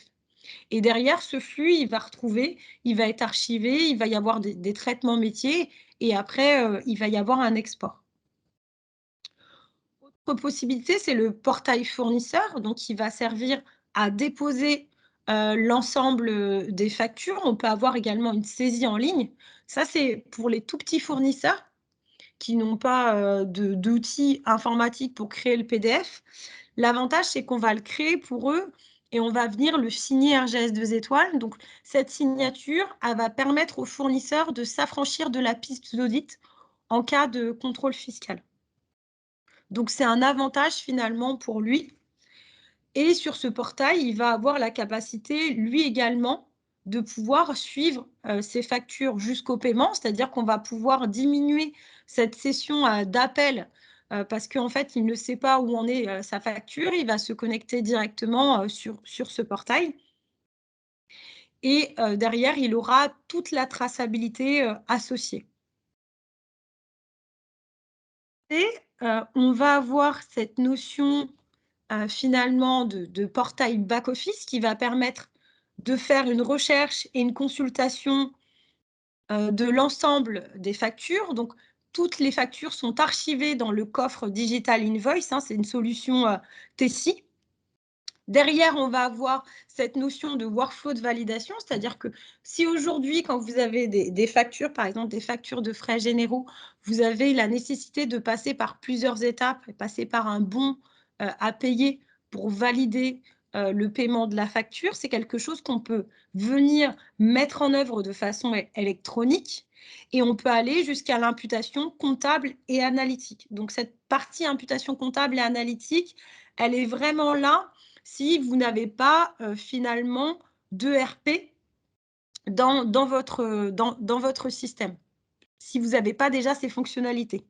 Et derrière, ce flux, il va être archivé, il va y avoir des traitements métiers, et après, il va y avoir un export. Autre possibilité, c'est le portail fournisseur, donc qui va servir à déposer l'ensemble des factures. On peut avoir également une saisie en ligne. Ça, c'est pour les tout petits fournisseurs qui n'ont pas d'outils informatiques pour créer le PDF. L'avantage, c'est qu'on va le créer pour eux et on va venir le signer RGS 2 étoiles. Donc, cette signature, elle va permettre aux fournisseurs de s'affranchir de la piste d'audit en cas de contrôle fiscal. Donc, c'est un avantage finalement pour lui. Et sur ce portail, il va avoir la capacité, lui également, de pouvoir suivre ses factures jusqu'au paiement, c'est-à-dire qu'on va pouvoir diminuer cette session d'appel parce qu'en fait, il ne sait pas où en est sa facture, il va se connecter directement sur ce portail. Et derrière, il aura toute la traçabilité associée. Et on va avoir cette notion finalement de portail back-office qui va permettre de faire une recherche et une consultation de l'ensemble des factures. Donc, toutes les factures sont archivées dans le coffre Digital Invoice, hein, c'est une solution TESI. Derrière, on va avoir cette notion de workflow de validation, c'est-à-dire que si aujourd'hui, quand vous avez des factures, par exemple des factures de frais généraux, vous avez la nécessité de passer par plusieurs étapes et passer par un bon à payer pour valider le paiement de la facture, c'est quelque chose qu'on peut venir mettre en œuvre de façon électronique et on peut aller jusqu'à l'imputation comptable et analytique. Donc, cette partie imputation comptable et analytique, elle est vraiment là si vous n'avez pas finalement d'ERP dans votre système, si vous n'avez pas déjà ces fonctionnalités.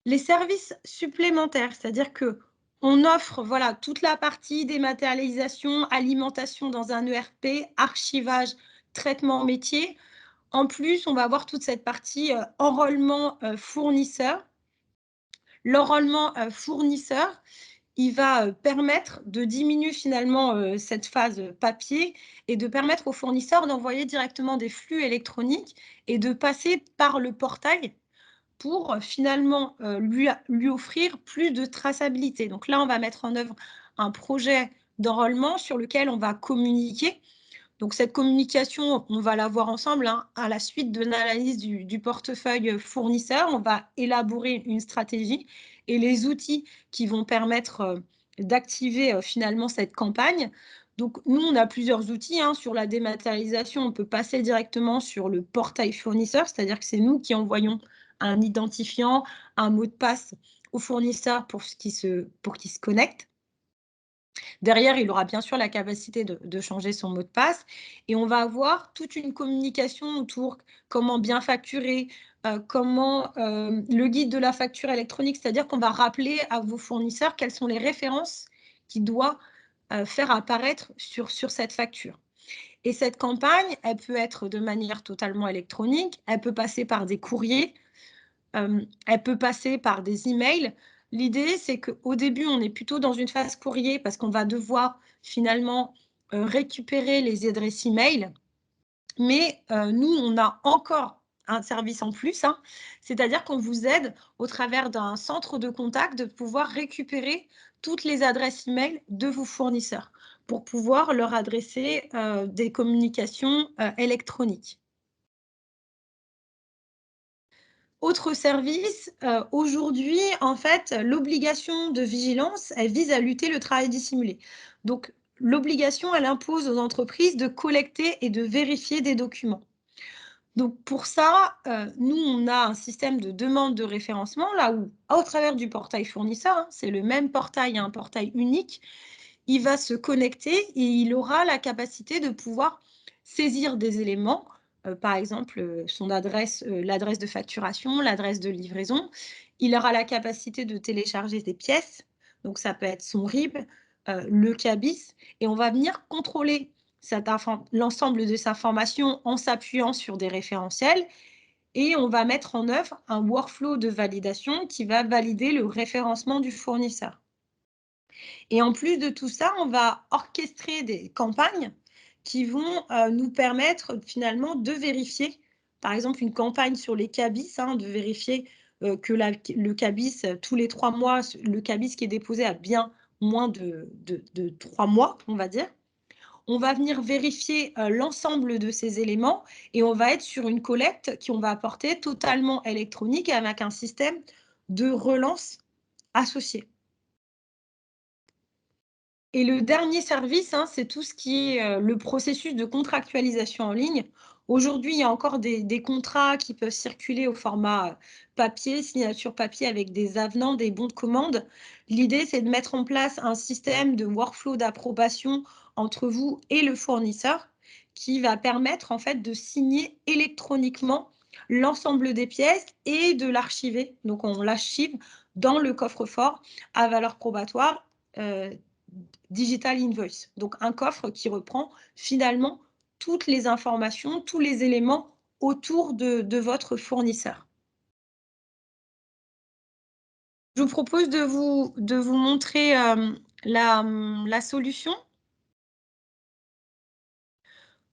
Les services supplémentaires, c'est-à-dire qu'on offre voilà, toute la partie dématérialisation, alimentation dans un ERP, archivage, traitement métier. En plus, on va avoir toute cette partie enrôlement fournisseur. L'enrôlement fournisseur, il va permettre de diminuer finalement cette phase papier et de permettre aux fournisseurs d'envoyer directement des flux électroniques et de passer par le portail pour finalement lui offrir plus de traçabilité. Donc là, on va mettre en œuvre un projet d'enrôlement sur lequel on va communiquer. Donc cette communication, on va la voir ensemble hein, à la suite de l'analyse du portefeuille fournisseur. On va élaborer une stratégie et les outils qui vont permettre d'activer finalement cette campagne. Donc nous, on a plusieurs outils. Hein. Sur la dématérialisation, on peut passer directement sur le portail fournisseur, c'est-à-dire que c'est nous qui envoyons un identifiant, un mot de passe au fournisseur pour qu'il se connecte. Derrière, il aura bien sûr la capacité de changer son mot de passe et on va avoir toute une communication autour comment bien facturer, comment le guide de la facture électronique, c'est-à-dire qu'on va rappeler à vos fournisseurs quelles sont les références qu'il doit faire apparaître sur cette facture. Et cette campagne, elle peut être de manière totalement électronique, elle peut passer par des courriers, elle peut passer par des emails. L'idée, c'est qu'au début, on est plutôt dans une phase courrier parce qu'on va devoir finalement récupérer les adresses email. Mais nous, on a encore un service en plus, hein, c'est-à-dire qu'on vous aide au travers d'un centre de contact de pouvoir récupérer toutes les adresses email de vos fournisseurs pour pouvoir leur adresser des communications électroniques. Autre service, aujourd'hui, en fait, l'obligation de vigilance, elle vise à lutter le travail dissimulé. Donc, l'obligation, elle impose aux entreprises de collecter et de vérifier des documents. Donc, pour ça, nous, on a un système de demande de référencement, là où, au travers du portail fournisseur, hein, c'est le même portail, un portail unique, il va se connecter et il aura la capacité de pouvoir saisir des éléments, par exemple son adresse, l'adresse de facturation, l'adresse de livraison. Il aura la capacité de télécharger des pièces, donc ça peut être son RIB, le CABIS, et on va venir contrôler l'ensemble de ces informations en s'appuyant sur des référentiels et on va mettre en œuvre un workflow de validation qui va valider le référencement du fournisseur. Et en plus de tout ça, on va orchestrer des campagnes qui vont nous permettre finalement de vérifier, par exemple, une campagne sur les CABIS, hein, de vérifier que le CABIS, tous les 3 mois, le CABIS qui est déposé a bien moins de 3 mois, on va dire. On va venir vérifier l'ensemble de ces éléments et on va être sur une collecte qu'on va apporter totalement électronique avec un système de relance associé. Et le dernier service, hein, c'est tout ce qui est le processus de contractualisation en ligne. Aujourd'hui, il y a encore des contrats qui peuvent circuler au format papier, signature papier avec des avenants, des bons de commande. L'idée, c'est de mettre en place un système de workflow d'approbation entre vous et le fournisseur qui va permettre en fait de signer électroniquement l'ensemble des pièces et de l'archiver. Donc, on l'archive dans le coffre-fort à valeur probatoire Digital Invoice, donc un coffre qui reprend finalement toutes les informations, tous les éléments autour de votre fournisseur. Je vous propose de vous montrer la solution.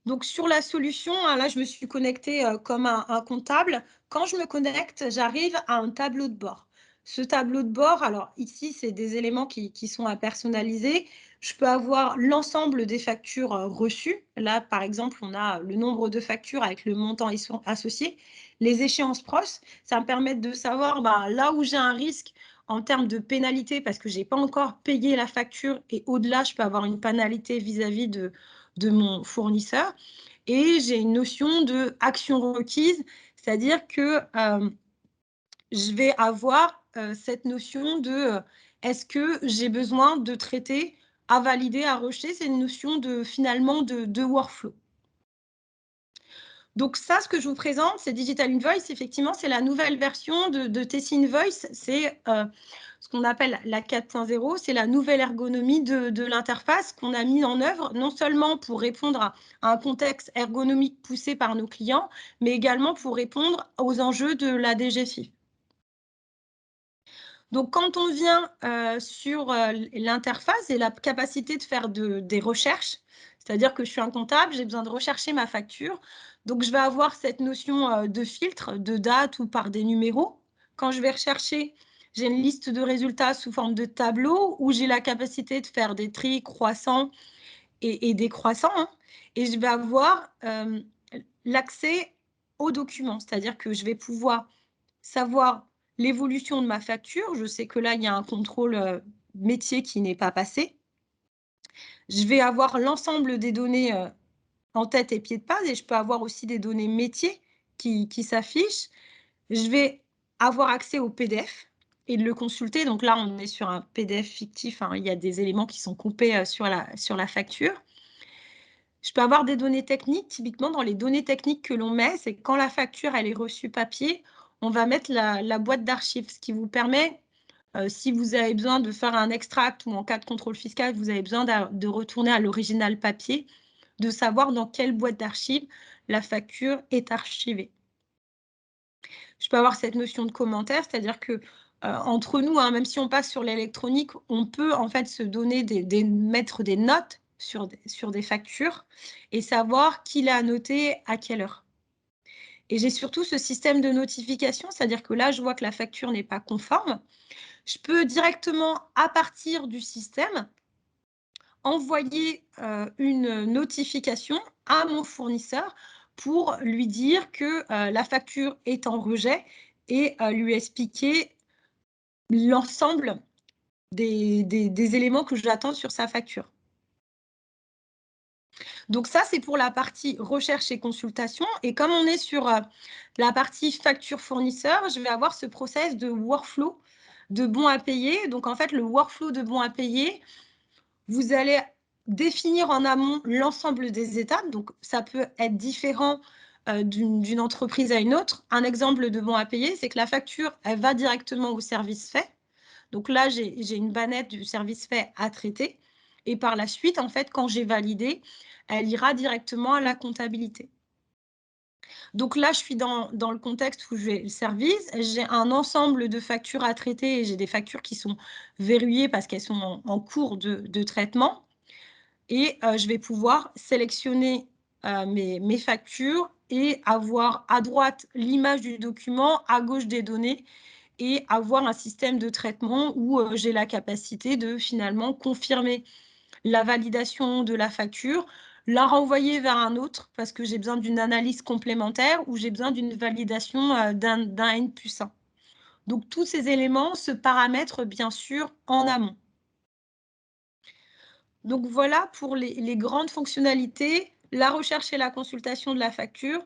Donc, sur la solution, là, je me suis connectée comme un comptable. Quand je me connecte, j'arrive à un tableau de bord. Ce tableau de bord, alors ici, c'est des éléments qui sont à personnaliser. Je peux avoir l'ensemble des factures reçues. Là, par exemple, on a le nombre de factures avec le montant associé. Les échéances proches, ça me permet de savoir là où j'ai un risque en termes de pénalité parce que je n'ai pas encore payé la facture et au-delà, je peux avoir une pénalité vis-à-vis de mon fournisseur. Et j'ai une notion de action requise, c'est-à-dire que je vais avoir cette notion de est-ce que j'ai besoin de traiter à valider, à rejeter, c'est une notion de finalement de workflow. Donc ça, ce que je vous présente, c'est Digital Invoice. Effectivement, c'est la nouvelle version de TC Invoice. C'est ce qu'on appelle la 4.0. C'est la nouvelle ergonomie de l'interface qu'on a mis en œuvre, non seulement pour répondre à un contexte ergonomique poussé par nos clients, mais également pour répondre aux enjeux de la DGFiP. Donc, quand on vient sur l'interface et la capacité de faire des recherches, c'est-à-dire que je suis un comptable, j'ai besoin de rechercher ma facture. Donc, je vais avoir cette notion de filtre, de date ou par des numéros. Quand je vais rechercher, j'ai une liste de résultats sous forme de tableau où j'ai la capacité de faire des tris croissants et décroissants. Hein, et je vais avoir l'accès aux documents, c'est-à-dire que je vais pouvoir savoir l'évolution de ma facture. Je sais que là, il y a un contrôle métier qui n'est pas passé. Je vais avoir l'ensemble des données en tête et pied de page et je peux avoir aussi des données métiers qui s'affichent. Je vais avoir accès au PDF et de le consulter. Donc là, on est sur un PDF fictif. Hein. Il y a des éléments qui sont coupés sur la facture. Je peux avoir des données techniques. Typiquement, dans les données techniques que l'on met, c'est quand la facture elle est reçue papier, on va mettre la boîte d'archives, ce qui vous permet, si vous avez besoin de faire un extract ou en cas de contrôle fiscal, vous avez besoin de retourner à l'original papier, de savoir dans quelle boîte d'archives la facture est archivée. Je peux avoir cette notion de commentaire, c'est-à-dire que entre nous, hein, même si on passe sur l'électronique, on peut en fait se donner mettre des notes sur des factures et savoir qui l'a noté à quelle heure. Et j'ai surtout ce système de notification, c'est-à-dire que là, je vois que la facture n'est pas conforme. Je peux directement, à partir du système, envoyer une notification à mon fournisseur pour lui dire que la facture est en rejet et lui expliquer l'ensemble des éléments que j'attends sur sa facture. Donc ça, c'est pour la partie recherche et consultation. Et comme on est sur la partie facture fournisseur, je vais avoir ce process de workflow de bons à payer. Donc en fait, le workflow de bons à payer, vous allez définir en amont l'ensemble des étapes. Donc ça peut être différent d'une entreprise à une autre. Un exemple de bon à payer, c'est que la facture, elle va directement au service fait. Donc là, j'ai une bannette du service fait à traiter. Et par la suite, en fait, quand j'ai validé, elle ira directement à la comptabilité. Donc là, je suis dans le contexte où j'ai le service. J'ai un ensemble de factures à traiter et j'ai des factures qui sont verrouillées parce qu'elles sont en cours de traitement. Et je vais pouvoir sélectionner mes factures et avoir à droite l'image du document, à gauche des données et avoir un système de traitement où j'ai la capacité de finalement confirmer la validation de la facture, la renvoyer vers un autre parce que j'ai besoin d'une analyse complémentaire ou j'ai besoin d'une validation d'un N+1. Donc, tous ces éléments se paramètrent bien sûr en amont. Donc, voilà pour les grandes fonctionnalités, la recherche et la consultation de la facture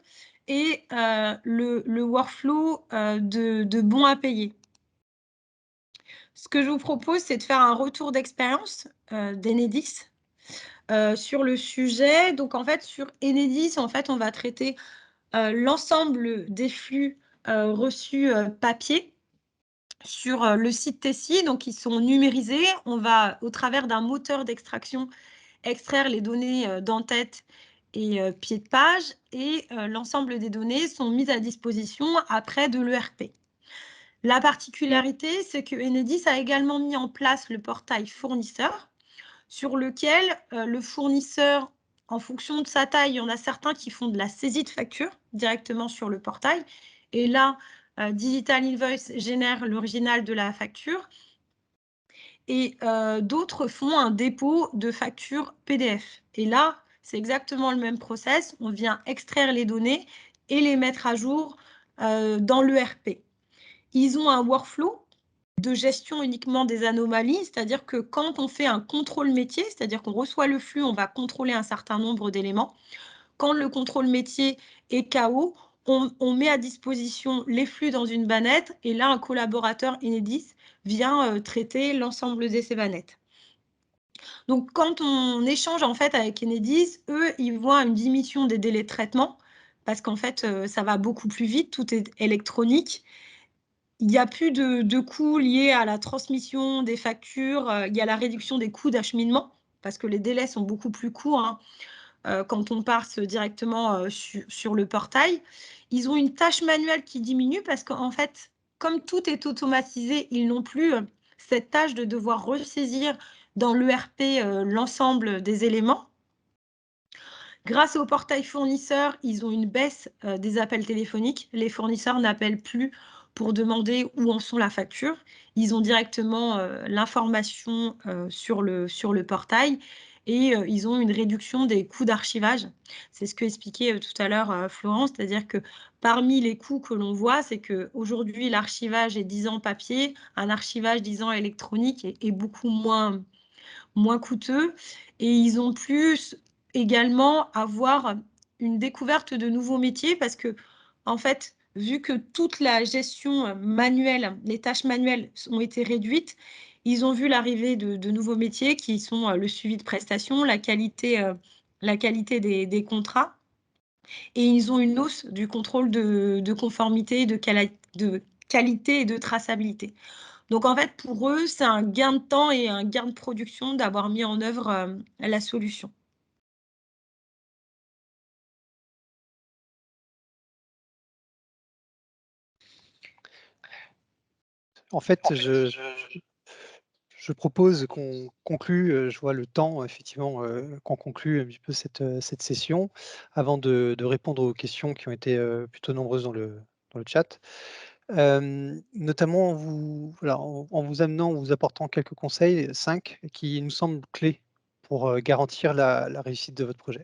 et le workflow de bons à payer. Ce que je vous propose, c'est de faire un retour d'expérience d'Enedis sur le sujet. Donc, en fait, sur Enedis, en fait, on va traiter l'ensemble des flux reçus papier sur le site Tessie. Donc, ils sont numérisés. On va, au travers d'un moteur d'extraction, extraire les données d'en-tête et pied de page. Et l'ensemble des données sont mises à disposition après de l'ERP. La particularité, c'est que Enedis a également mis en place le portail fournisseur, sur lequel le fournisseur, en fonction de sa taille, il y en a certains qui font de la saisie de facture directement sur le portail. Et là, Digital Invoice génère l'original de la facture. Et d'autres font un dépôt de facture PDF. Et là, c'est exactement le même process. On vient extraire les données et les mettre à jour dans l'ERP. Ils ont un workflow de gestion uniquement des anomalies, c'est-à-dire que quand on fait un contrôle métier, c'est-à-dire qu'on reçoit le flux, on va contrôler un certain nombre d'éléments. Quand le contrôle métier est KO, on met à disposition les flux dans une bannette et là, un collaborateur Enedis vient traiter l'ensemble de ces bannettes. Donc, quand on échange en fait avec Enedis, eux, ils voient une diminution des délais de traitement parce qu'en fait, ça va beaucoup plus vite, tout est électronique. Il n'y a plus de coûts liés à la transmission des factures, il y a la réduction des coûts d'acheminement parce que les délais sont beaucoup plus courts quand on passe directement sur le portail. Ils ont une tâche manuelle qui diminue parce qu'en fait, comme tout est automatisé, ils n'ont plus cette tâche de devoir ressaisir dans l'ERP l'ensemble des éléments. Grâce au portail fournisseur, ils ont une baisse des appels téléphoniques. Les fournisseurs n'appellent plus pour demander où en sont la facture. Ils ont directement l'information sur le portail et ils ont une réduction des coûts d'archivage. C'est ce que expliquait tout à l'heure Florence, c'est-à-dire que parmi les coûts que l'on voit, c'est qu'aujourd'hui, l'archivage est 10 ans papier, un archivage 10 ans électronique est beaucoup moins coûteux et ils ont plus également avoir une découverte de nouveaux métiers parce que, en fait, vu que toute la gestion manuelle, les tâches manuelles ont été réduites, ils ont vu l'arrivée de nouveaux métiers qui sont le suivi de prestations, la qualité des contrats et ils ont une hausse du contrôle de conformité, de qualité et de traçabilité. Donc, en fait, pour eux, c'est un gain de temps et un gain de production d'avoir mis en œuvre la solution. En fait, je propose qu'on conclue, je vois le temps, effectivement, qu'on conclue un petit peu cette session avant de répondre aux questions qui ont été plutôt nombreuses dans le chat. Notamment en vous amenant, en vous apportant quelques conseils, 5, qui nous semblent clés pour garantir la réussite de votre projet.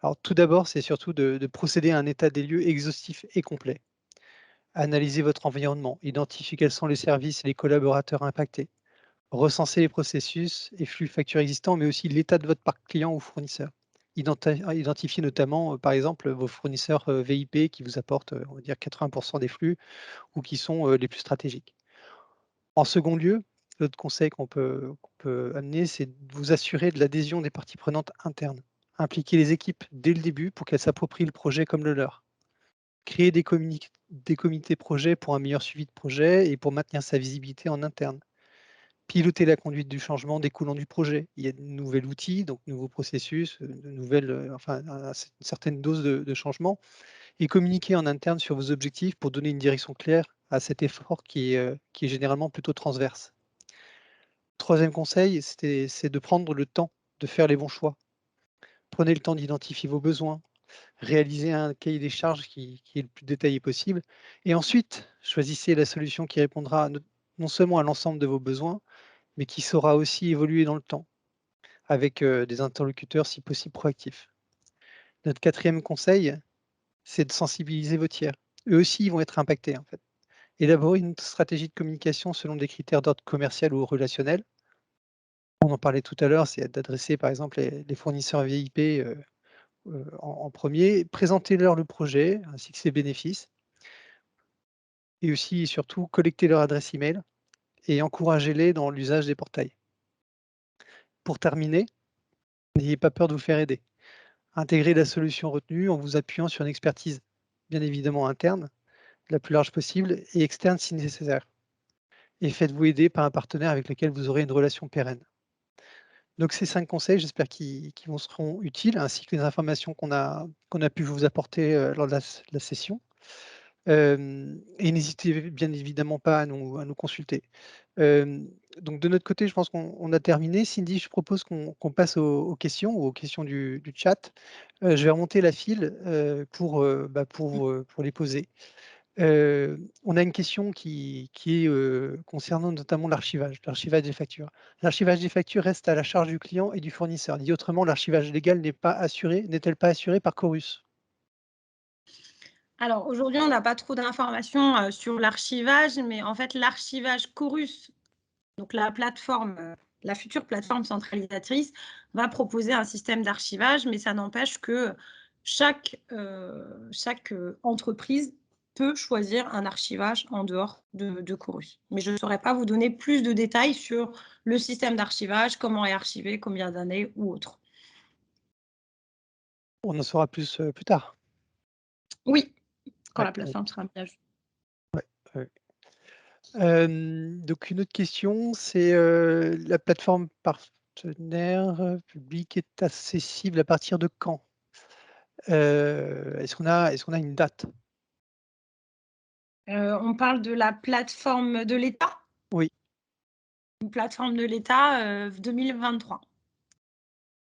Alors tout d'abord, c'est surtout de procéder à un état des lieux exhaustif et complet. Analyser votre environnement, identifier quels sont les services et les collaborateurs impactés, recenser les processus et flux factures existants, mais aussi l'état de votre parc client ou fournisseur. Identifier notamment, par exemple, vos fournisseurs VIP qui vous apportent, on va dire, 80% des flux ou qui sont les plus stratégiques. En second lieu, l'autre conseil qu'on peut amener, c'est de vous assurer de l'adhésion des parties prenantes internes. Impliquer les équipes dès le début pour qu'elles s'approprient le projet comme le leur. Créer des comités projets pour un meilleur suivi de projet et pour maintenir sa visibilité en interne. Piloter la conduite du changement découlant du projet. Il y a de nouveaux outils, donc nouveaux processus, de nouvelles, enfin, une certaine dose de changement. Et communiquer en interne sur vos objectifs pour donner une direction claire à cet effort qui est généralement plutôt transverse. Troisième conseil, c'est de prendre le temps de faire les bons choix. Prenez le temps d'identifier vos besoins, réalisez un cahier des charges qui est le plus détaillé possible, et ensuite, choisissez la solution qui répondra non seulement à l'ensemble de vos besoins, mais qui saura aussi évoluer dans le temps, avec des interlocuteurs si possible proactifs. Notre quatrième conseil, c'est de sensibiliser vos tiers. Eux aussi, ils vont être impactés, en fait. Élaborer une stratégie de communication selon des critères d'ordre commercial ou relationnel. On en parlait tout à l'heure, c'est d'adresser par exemple les fournisseurs VIP en premier, présenter-leur le projet ainsi que ses bénéfices, et aussi et surtout collecter leur adresse email et encouragez-les dans l'usage des portails. Pour terminer, n'ayez pas peur de vous faire aider. Intégrez la solution retenue en vous appuyant sur une expertise bien évidemment interne, la plus large possible, et externe si nécessaire. Et faites-vous aider par un partenaire avec lequel vous aurez une relation pérenne. Donc ces 5 conseils, j'espère qu'ils vous seront utiles, ainsi que les informations qu'on a pu vous apporter lors de la session. Et n'hésitez bien évidemment pas à nous consulter. Donc de notre côté, je pense qu'on a terminé. Cindy, je propose qu'on passe aux questions ou aux questions du chat. Je vais remonter la file pour les poser. On a une question qui est concernant notamment l'archivage des factures. L'archivage des factures reste à la charge du client et du fournisseur. Dit autrement, l'archivage légal n'est-elle pas assuré par Chorus? Alors aujourd'hui, on n'a pas trop d'informations sur l'archivage, mais en fait, l'archivage Chorus, donc la plateforme, la future plateforme centralisatrice, va proposer un système d'archivage, mais ça n'empêche que chaque entreprise peut choisir un archivage en dehors de Chorus. Mais je ne saurais pas vous donner plus de détails sur le système d'archivage, comment est archivé, combien d'années ou autre. On en saura plus plus tard. Oui, quand Ouais, la plateforme sera mise à jour. Ouais. Donc une autre question, c'est la plateforme partenaire public est accessible à partir de quand? Est-ce qu'on a une date? On parle de la plateforme de l'État? Oui. Une plateforme de l'État 2023.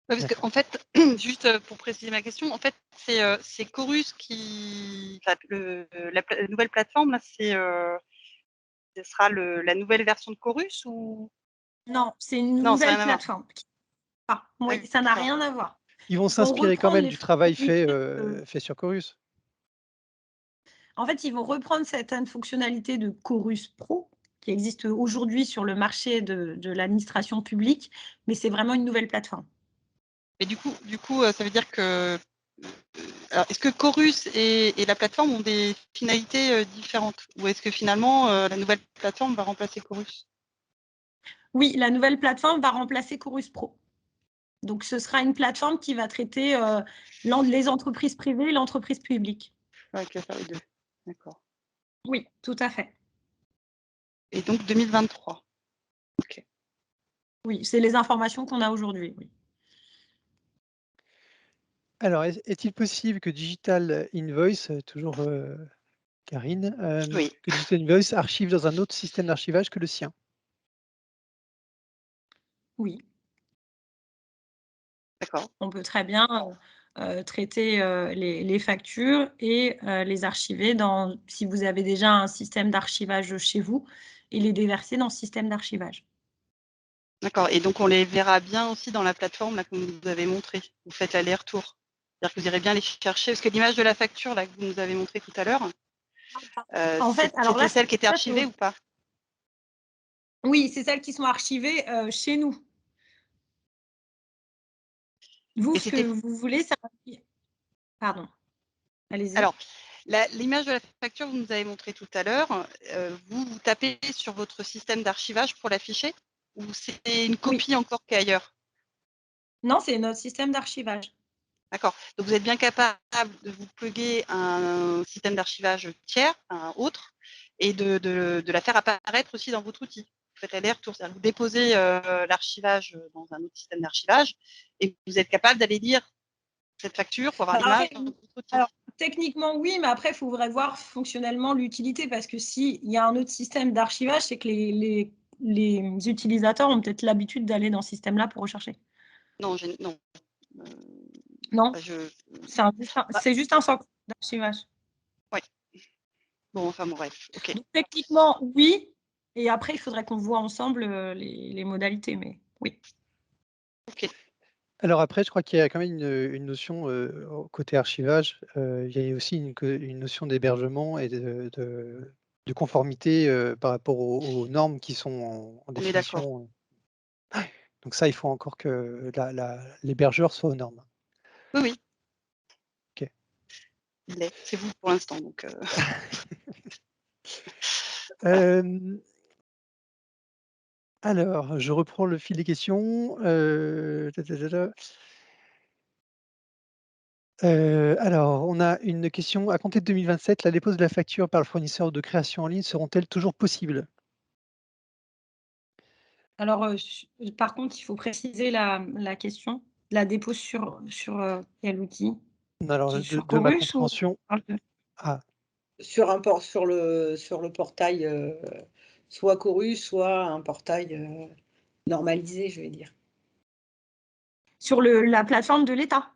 Parce qu'en fait, juste pour préciser ma question, en fait, c'est Chorus qui, enfin, la nouvelle plateforme, là, ce sera la nouvelle version de Chorus ou non, c'est une non, ça n'a nouvelle rien à voir. plateforme. Ah, oui, ça n'a rien à voir. Ils vont Ils vont s'inspirer quand reprendre même les du travail fonctionnalités fait sur Chorus. En fait, ils vont reprendre certaines fonctionnalités de Chorus Pro qui existent aujourd'hui sur le marché de l'administration publique, mais c'est vraiment une nouvelle plateforme. Mais du coup, ça veut dire que alors, est-ce que Chorus et la plateforme ont des finalités différentes, ou est-ce que finalement la nouvelle plateforme va remplacer Chorus? Oui, la nouvelle plateforme va remplacer Chorus Pro. Donc, ce sera une plateforme qui va traiter les entreprises privées et l'entreprise publique. Ouais, qui va faire les deux. D'accord. Oui, tout à fait. Et donc 2023. Ok. Oui, c'est les informations qu'on a aujourd'hui. Oui. Alors, est-il possible que Digital Invoice, toujours Karine, Oui. que Digital Invoice archive dans un autre système d'archivage que le sien? Oui. D'accord. On peut très bien traiter les factures et les archiver si vous avez déjà un système d'archivage chez vous et les déverser dans ce système d'archivage. D'accord. Et donc on les verra bien aussi dans la plateforme là, que vous nous avez montré. Vous faites l'aller-retour. C'est-à-dire que vous irez bien les chercher, parce que l'image de la facture là, que vous nous avez montrée tout à l'heure, En fait, alors là, c'était celle qui était archivée ou pas? Oui, c'est celles qui sont archivées chez nous. Vous, ce que vous voulez, ça... Pardon, allez-y. Alors, l'image de la facture que vous nous avez montrée tout à l'heure, vous tapez sur votre système d'archivage pour l'afficher, ou c'est une copie encore qui est ailleurs? Non, c'est notre système d'archivage. D'accord. Donc, vous êtes bien capable de vous plugger un système d'archivage tiers, un autre, et de la faire apparaître aussi dans votre outil. Vous faites l'aller-retour, c'est-à-dire que vous déposez l'archivage dans un autre système d'archivage et vous êtes capable d'aller lire cette facture pour avoir l'image dans votre outil. Alors, techniquement, oui, mais après, il faudrait voir fonctionnellement l'utilité, parce que s'il y a un autre système d'archivage, c'est que les utilisateurs ont peut-être l'habitude d'aller dans ce système-là pour rechercher. Non, non. Non, Bah, c'est juste un socle d'archivage. Oui. Bon, enfin bon, bref. Ok. Donc, techniquement, oui. Et après, il faudrait qu'on voit ensemble les modalités, mais oui. Ok. Alors après, je crois qu'il y a quand même une notion côté archivage. Il y a aussi une notion d'hébergement et de conformité par rapport aux normes qui sont en On est d'accord. définition. Donc ça, il faut encore que l'hébergeur soit aux normes. Oui, oui. Ok. Il l'est. C'est vous pour l'instant. Donc, Alors, je reprends le fil des questions. Alors, on a une question. À compter de 2027, la dépose de la facture par le fournisseur de création en ligne seront-elles toujours possibles? Alors, par contre, il faut préciser la question. La dépose sur quel outil? Alors, Sur de ma Chorus ou... compréhension. Ah, sur le portail soit Chorus, soit un portail normalisé, je vais dire. Sur la plateforme de l'État.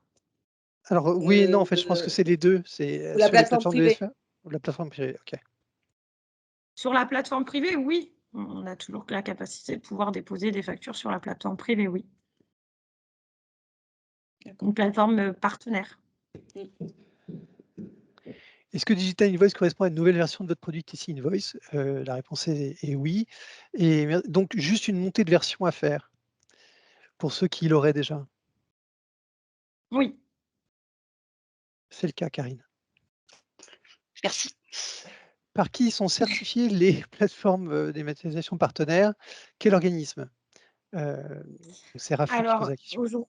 Alors oui et non, en fait, je pense que c'est les deux. C'est Ou la sur les plateforme plateformes de privée. l'ESFA ou la plateforme privée, ok. Sur la plateforme privée, oui. On a toujours la capacité de pouvoir déposer des factures sur la plateforme privée, oui. Une plateforme partenaire. Est-ce que Digital Invoice correspond à une nouvelle version de votre produit TC Invoice? La réponse est oui. Et donc, juste une montée de version à faire pour ceux qui l'auraient déjà. Oui. C'est le cas, Karine. Merci. Par qui sont certifiées les plateformes dématérialisation partenaires? Quel organisme? C'est Rafou qui pose Alors, la question.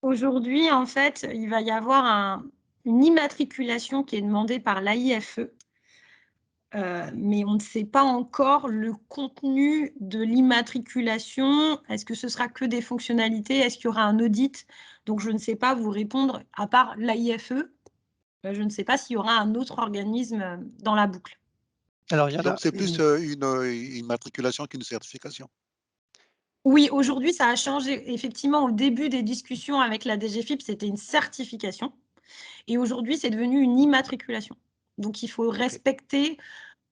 aujourd'hui, en fait, il va y avoir une immatriculation qui est demandée par l'AIFE. Mais on ne sait pas encore le contenu de l'immatriculation. Est-ce que ce sera que des fonctionnalités? Est-ce qu'il y aura un audit? Donc, je ne sais pas vous répondre, à part l'AIFE. Je ne sais pas s'il y aura un autre organisme dans la boucle. Alors, il y en a Donc, c'est plus une immatriculation qu'une certification. Oui, aujourd'hui, ça a changé. Effectivement, au début des discussions avec la DGFiP, c'était une certification. Et aujourd'hui, c'est devenu une immatriculation. Donc, il faut respecter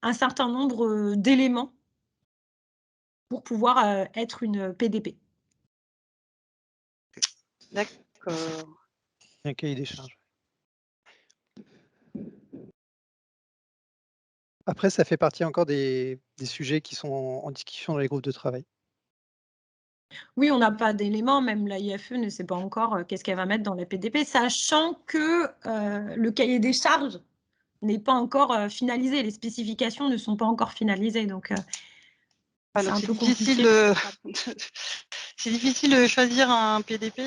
un certain nombre d'éléments pour pouvoir être une PDP. D'accord. un cahier des charges. Après, ça fait partie encore des sujets qui sont en discussion dans les groupes de travail. Oui, on n'a pas d'éléments, même l'AIFE ne sait pas encore qu'est-ce qu'elle va mettre dans les PDP, sachant que le cahier des charges n'est pas encore finalisé, les spécifications ne sont pas encore finalisées, donc c'est un peu compliqué. C'est difficile de choisir un PDP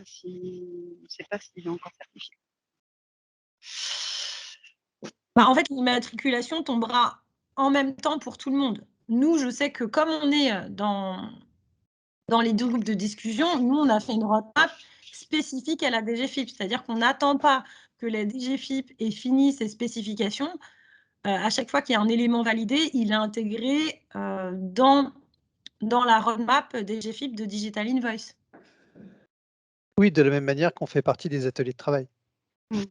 si on ne sait pas s'il est encore certifié. En fait, l'immatriculation tombera en même temps pour tout le monde. Nous, je sais que comme on est dans les deux groupes de discussion, nous, on a fait une roadmap spécifique à la DGFiP, c'est-à-dire qu'on n'attend pas que la DGFiP ait fini ses spécifications. À chaque fois qu'il y a un élément validé, il est intégré dans la roadmap DGFiP de Digital Invoice. Oui, de la même manière qu'on fait partie des ateliers de travail.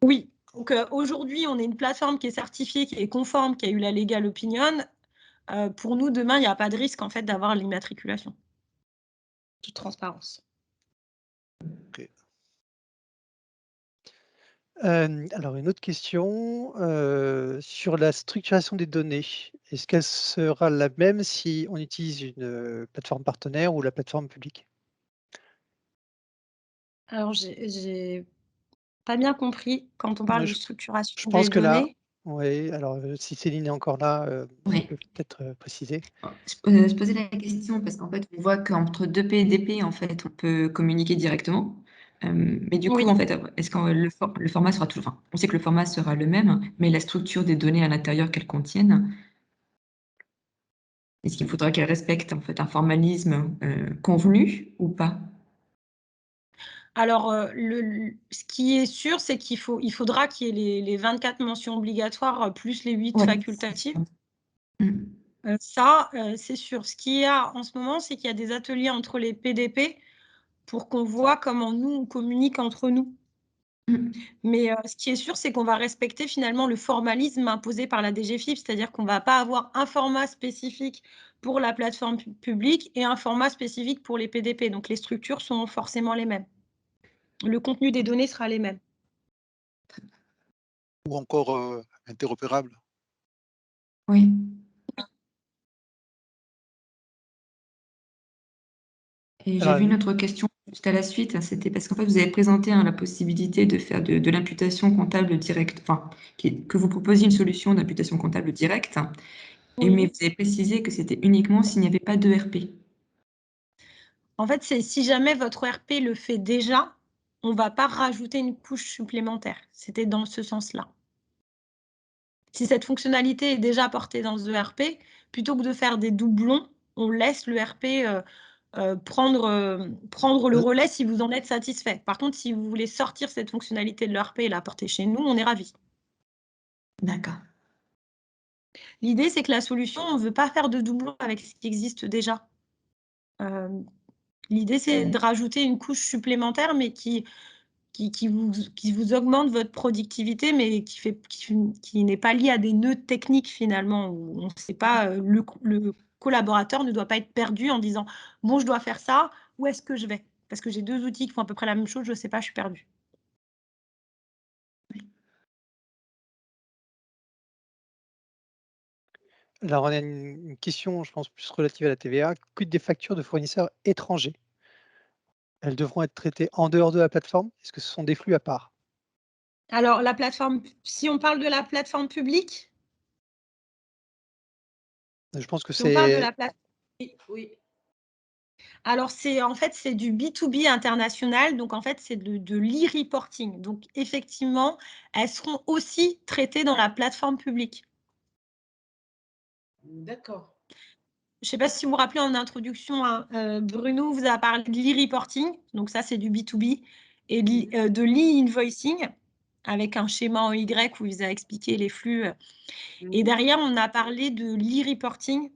Oui, donc aujourd'hui, on est une plateforme qui est certifiée, qui est conforme, qui a eu la legal opinion. Pour nous, demain, il n'y a pas de risque en fait d'avoir l'immatriculation. Toute transparence. Okay. Alors, une autre question sur la structuration des données. Est-ce qu'elle sera la même si on utilise une plateforme partenaire ou la plateforme publique? Alors, j'ai pas bien compris quand on parle de structuration Je pense des que là, données. oui, alors si Céline est encore là, Oui. elle peut peut-être préciser. Je posais la question parce qu'en fait, on voit qu'entre deux PDP, en fait, on peut communiquer directement. Mais du coup, Oui. en fait, est-ce que le format sera toujours... Enfin, on sait que le format sera le même, mais la structure des données à l'intérieur qu'elles contiennent, est-ce qu'il faudra qu'elles respectent en fait un formalisme convenu ou pas? Alors, ce qui est sûr, c'est qu'il faudra qu'il y ait les 24 mentions obligatoires plus les 8 Ouais. facultatives. Mm. Ça, c'est sûr. Ce qu'il y a en ce moment, c'est qu'il y a des ateliers entre les PDP pour qu'on voit comment nous, on communique entre nous. Mm. Mais ce qui est sûr, c'est qu'on va respecter finalement le formalisme imposé par la DGFiP, c'est-à-dire qu'on ne va pas avoir un format spécifique pour la plateforme publique et un format spécifique pour les PDP. Donc, les structures sont forcément les mêmes. Le contenu des données sera les mêmes. Ou encore interopérable. Oui. Et j'avais une autre question juste à la suite, c'était parce qu'en fait, vous avez présenté la possibilité de faire de l'imputation comptable directe, enfin, que vous proposiez une solution d'imputation comptable directe, Oui. mais vous avez précisé que c'était uniquement s'il n'y avait pas d'ERP. En fait, c'est si jamais votre ERP le fait déjà, on ne va pas rajouter une couche supplémentaire. C'était dans ce sens-là. Si cette fonctionnalité est déjà portée dans le ERP, plutôt que de faire des doublons, on laisse l'ERP prendre le relais si vous en êtes satisfait. Par contre, si vous voulez sortir cette fonctionnalité de l'ERP et la porter chez nous, on est ravis. D'accord. L'idée, c'est que la solution, on ne veut pas faire de doublon avec ce qui existe déjà. L'idée, c'est de rajouter une couche supplémentaire, mais qui vous augmente votre productivité, mais qui n'est pas liée à des nœuds techniques finalement, où on ne sait pas, le collaborateur ne doit pas être perdu en disant « bon, je dois faire ça, où est-ce que je vais ?» Parce que j'ai 2 outils qui font à peu près la même chose, je ne sais pas, je suis perdue. Alors, on a une question, je pense, plus relative à la TVA. Quid des factures de fournisseurs étrangers? Elles devront être traitées en dehors de la plateforme? Est-ce que ce sont des flux à part? Alors, la plateforme, si on parle de la plateforme publique, Je pense que si on parle de c'est... la plateforme, Oui. alors en fait, c'est du B2B international, donc en fait, c'est de l'e-reporting. Donc effectivement, elles seront aussi traitées dans la plateforme publique. D'accord. Je ne sais pas si vous vous rappelez en introduction, hein, Bruno vous a parlé de l'e-reporting, donc ça c'est du B2B, et de l'e-invoicing, avec un schéma en Y où il vous a expliqué les flux. Et derrière, on a parlé de l'e-reporting.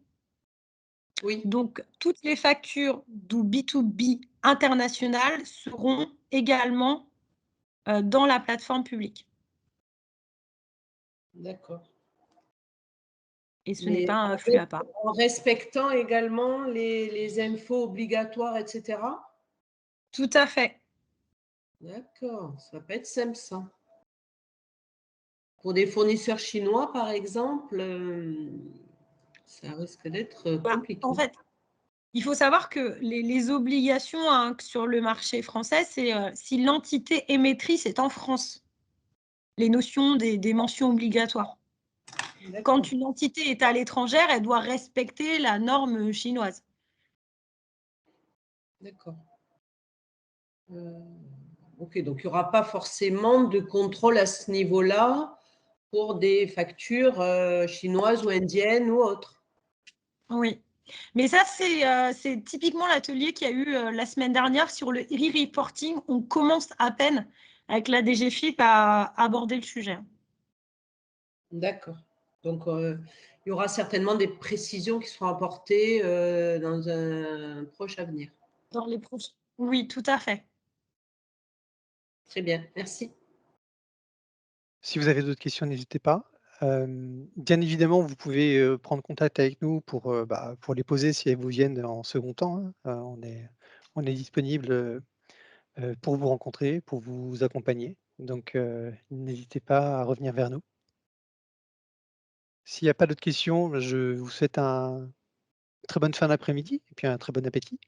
Oui. Donc, toutes les factures du B2B international seront également dans la plateforme publique. D'accord. Et ce n'est pas un en flux à part. En respectant également les infos obligatoires, etc. Tout à fait. D'accord, ça va pas être simple ça. Pour des fournisseurs chinois, par exemple, ça risque d'être compliqué. En fait, il faut savoir que les obligations, hein, sur le marché français, c'est si l'entité émettrice est en France. Les notions des mentions obligatoires. Quand une entité est à l'étrangère, elle doit respecter la norme chinoise. D'accord. Ok, donc il n'y aura pas forcément de contrôle à ce niveau-là pour des factures chinoises ou indiennes ou autres. Oui. Mais ça, c'est typiquement l'atelier qu'il y a eu la semaine dernière sur le e-reporting. On commence à peine avec la DGFiP à aborder le sujet. D'accord. Donc, il y aura certainement des précisions qui seront apportées dans un proche avenir. Dans les prochains. Oui, tout à fait. Très bien, merci. Si vous avez d'autres questions, n'hésitez pas. Bien évidemment, vous pouvez prendre contact avec nous pour les poser si elles vous viennent en second temps, hein. On est disponible pour vous rencontrer, pour vous accompagner. Donc, n'hésitez pas à revenir vers nous. S'il n'y a pas d'autres questions, je vous souhaite une très bonne fin d'après-midi et puis un très bon appétit.